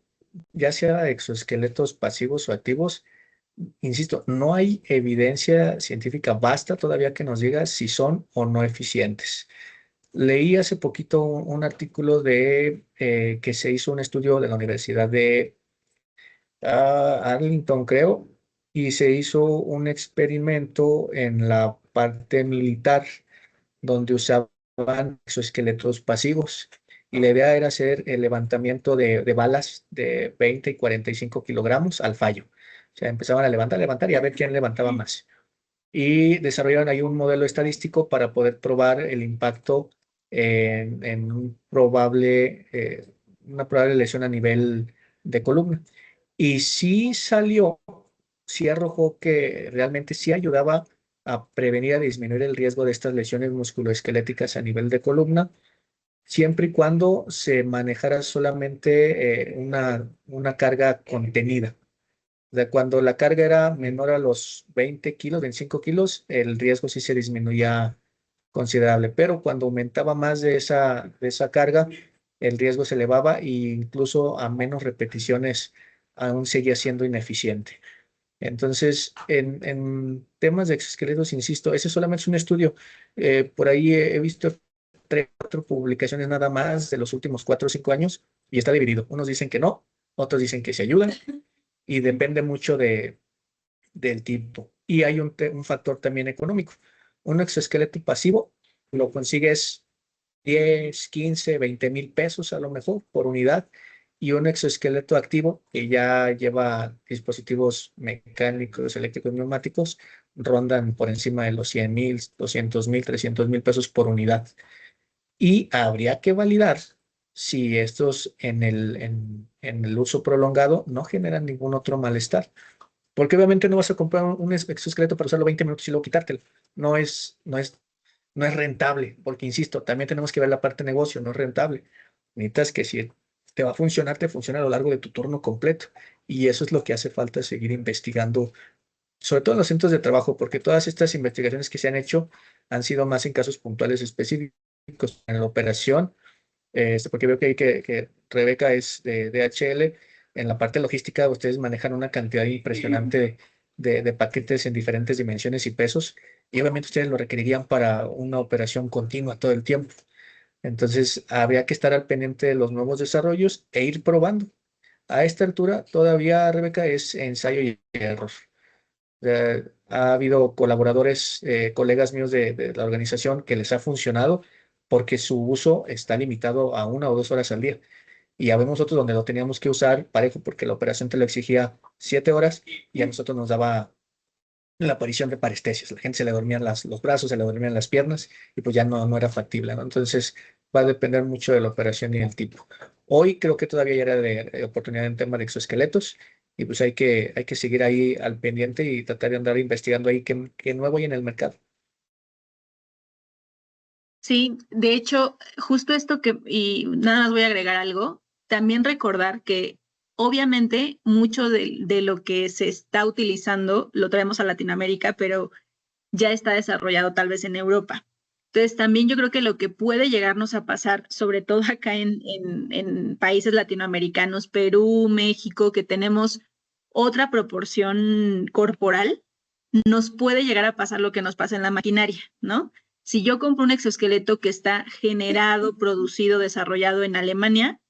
ya sea exoesqueletos pasivos o activos, insisto, no hay evidencia científica basta todavía que nos diga si son o no eficientes. Leí hace poquito un artículo de que se hizo un estudio de la Universidad de Arlington, creo, y se hizo un experimento en la parte militar donde usaban exoesqueletos pasivos. Y la idea era hacer el levantamiento de balas de 20 y 45 kilogramos al fallo. O sea, empezaban a levantar y a ver quién levantaba más. Y desarrollaron ahí un modelo estadístico para poder probar el impacto en una probable lesión a nivel de columna. Y sí salió, sí arrojó que realmente sí ayudaba a prevenir, a disminuir el riesgo de estas lesiones musculoesqueléticas a nivel de columna, siempre y cuando se manejara solamente una carga contenida. O sea, cuando la carga era menor a los 20 kilos, 25 kilos, el riesgo sí se disminuía considerable, pero cuando aumentaba más de esa carga, el riesgo se elevaba e incluso a menos repeticiones aún seguía siendo ineficiente. Entonces, en temas de exoesqueletos, insisto, ese solamente es un estudio. Por ahí he visto 3 o 4 publicaciones nada más de los últimos 4 o 5 años y está dividido. Unos dicen que no, otros dicen que se ayudan y depende mucho del tipo. Y hay un factor también económico. Un exoesqueleto pasivo lo consigues 10, 15, 20 mil pesos a lo mejor por unidad. Y un exoesqueleto activo que ya lleva dispositivos mecánicos, eléctricos, neumáticos, rondan por encima de los 100,000, 200,000, 300,000 pesos por unidad. Y habría que validar si estos en el uso prolongado no generan ningún otro malestar. Porque obviamente no vas a comprar un exoesqueleto para usarlo 20 minutos y luego quitártelo. No es rentable, porque insisto, también tenemos que ver la parte de negocio, no es rentable. Necesitas que si te va a funcionar, te funcione a lo largo de tu turno completo. Y eso es lo que hace falta seguir investigando, sobre todo en los centros de trabajo, porque todas estas investigaciones que se han hecho han sido más en casos puntuales específicos en la operación. Porque veo que, que Rebeca es de DHL. En la parte logística, ustedes manejan una cantidad impresionante de paquetes en diferentes dimensiones y pesos, y obviamente ustedes lo requerirían para una operación continua todo el tiempo. Entonces, habría que estar al pendiente de los nuevos desarrollos e ir probando. A esta altura, todavía, Rebeca, es ensayo y error. Ha habido colaboradores, colegas míos de la organización que les ha funcionado porque su uso está limitado a 1 o 2 horas al día. Y habemos otros donde lo teníamos que usar parejo porque la operación te lo exigía 7 horas y a nosotros nos daba la aparición de parestesias. La gente se le dormían los brazos, se le dormían las piernas y pues ya no era factible, ¿no? Entonces va a depender mucho de la operación y el tipo. Hoy creo que todavía ya era de oportunidad en tema de exoesqueletos y pues hay que seguir ahí al pendiente y tratar de andar investigando ahí qué nuevo hay en el mercado. Sí, de hecho, justo esto y nada más voy a agregar algo, también recordar que obviamente mucho de lo que se está utilizando lo traemos a Latinoamérica, pero ya está desarrollado tal vez en Europa. Entonces, también yo creo que lo que puede llegarnos a pasar, sobre todo acá en países latinoamericanos, Perú, México, que tenemos otra proporción corporal, nos puede llegar a pasar lo que nos pasa en la maquinaria, ¿no? Si yo compro un exoesqueleto que está generado, producido, desarrollado en Alemania,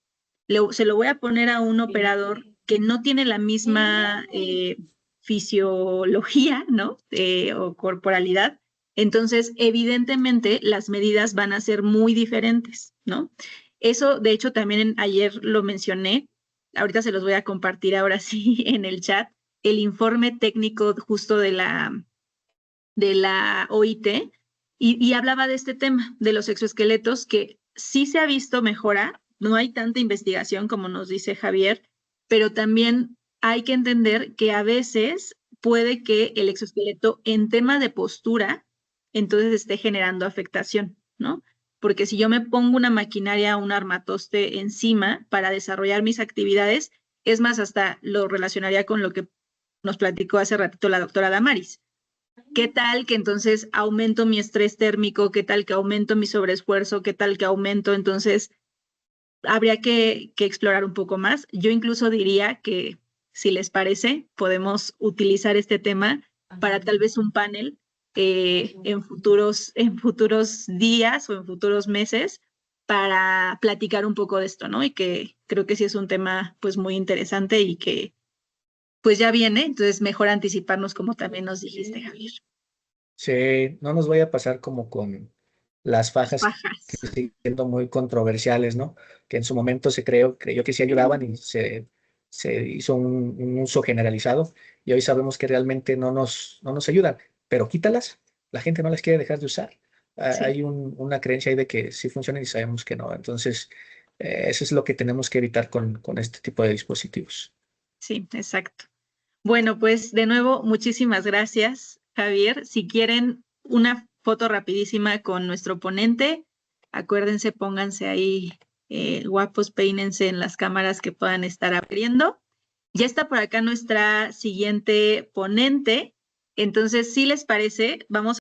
se lo voy a poner a un operador que no tiene la misma fisiología, ¿no? O corporalidad. Entonces, evidentemente, las medidas van a ser muy diferentes, ¿no? Eso, de hecho, también ayer lo mencioné. Ahorita se los voy a compartir ahora sí en el chat. El informe técnico justo de la OIT y hablaba de este tema, de los exoesqueletos, que sí se ha visto mejora, no hay tanta investigación como nos dice Javier, pero también hay que entender que a veces puede que el exoesqueleto en tema de postura, entonces esté generando afectación, ¿no? Porque si yo me pongo una maquinaria, un armatoste encima para desarrollar mis actividades, es más, hasta lo relacionaría con lo que nos platicó hace ratito la doctora Damaris. ¿Qué tal que entonces aumento mi estrés térmico? ¿Qué tal que aumento mi sobreesfuerzo? ¿Qué tal que aumento? Entonces, habría que explorar un poco más. Yo incluso diría que, si les parece, podemos utilizar este tema para tal vez un panel en futuros días o en futuros meses para platicar un poco de esto, ¿no? Y que creo que sí es un tema pues muy interesante y que pues ya viene, entonces mejor anticiparnos como también nos dijiste, Javier. Sí, no nos vaya a pasar como con las fajas que Bajas. siguen siendo muy controversiales, ¿no? Que en su momento creyó que sí ayudaban y se hizo un uso generalizado y hoy sabemos que realmente no nos ayudan, pero quítalas, la gente no las quiere dejar de usar. Sí, Hay una creencia ahí de que sí funcionan y sabemos que no. Entonces, eso es lo que tenemos que evitar con este tipo de dispositivos. sí, exacto. Bueno, pues de nuevo, muchísimas gracias, Javier. Si quieren una foto rapidísima con nuestro ponente, acuérdense, pónganse ahí guapos, peínense en las cámaras que puedan estar abriendo. Ya está por acá nuestra siguiente ponente. Entonces, si les parece, vamos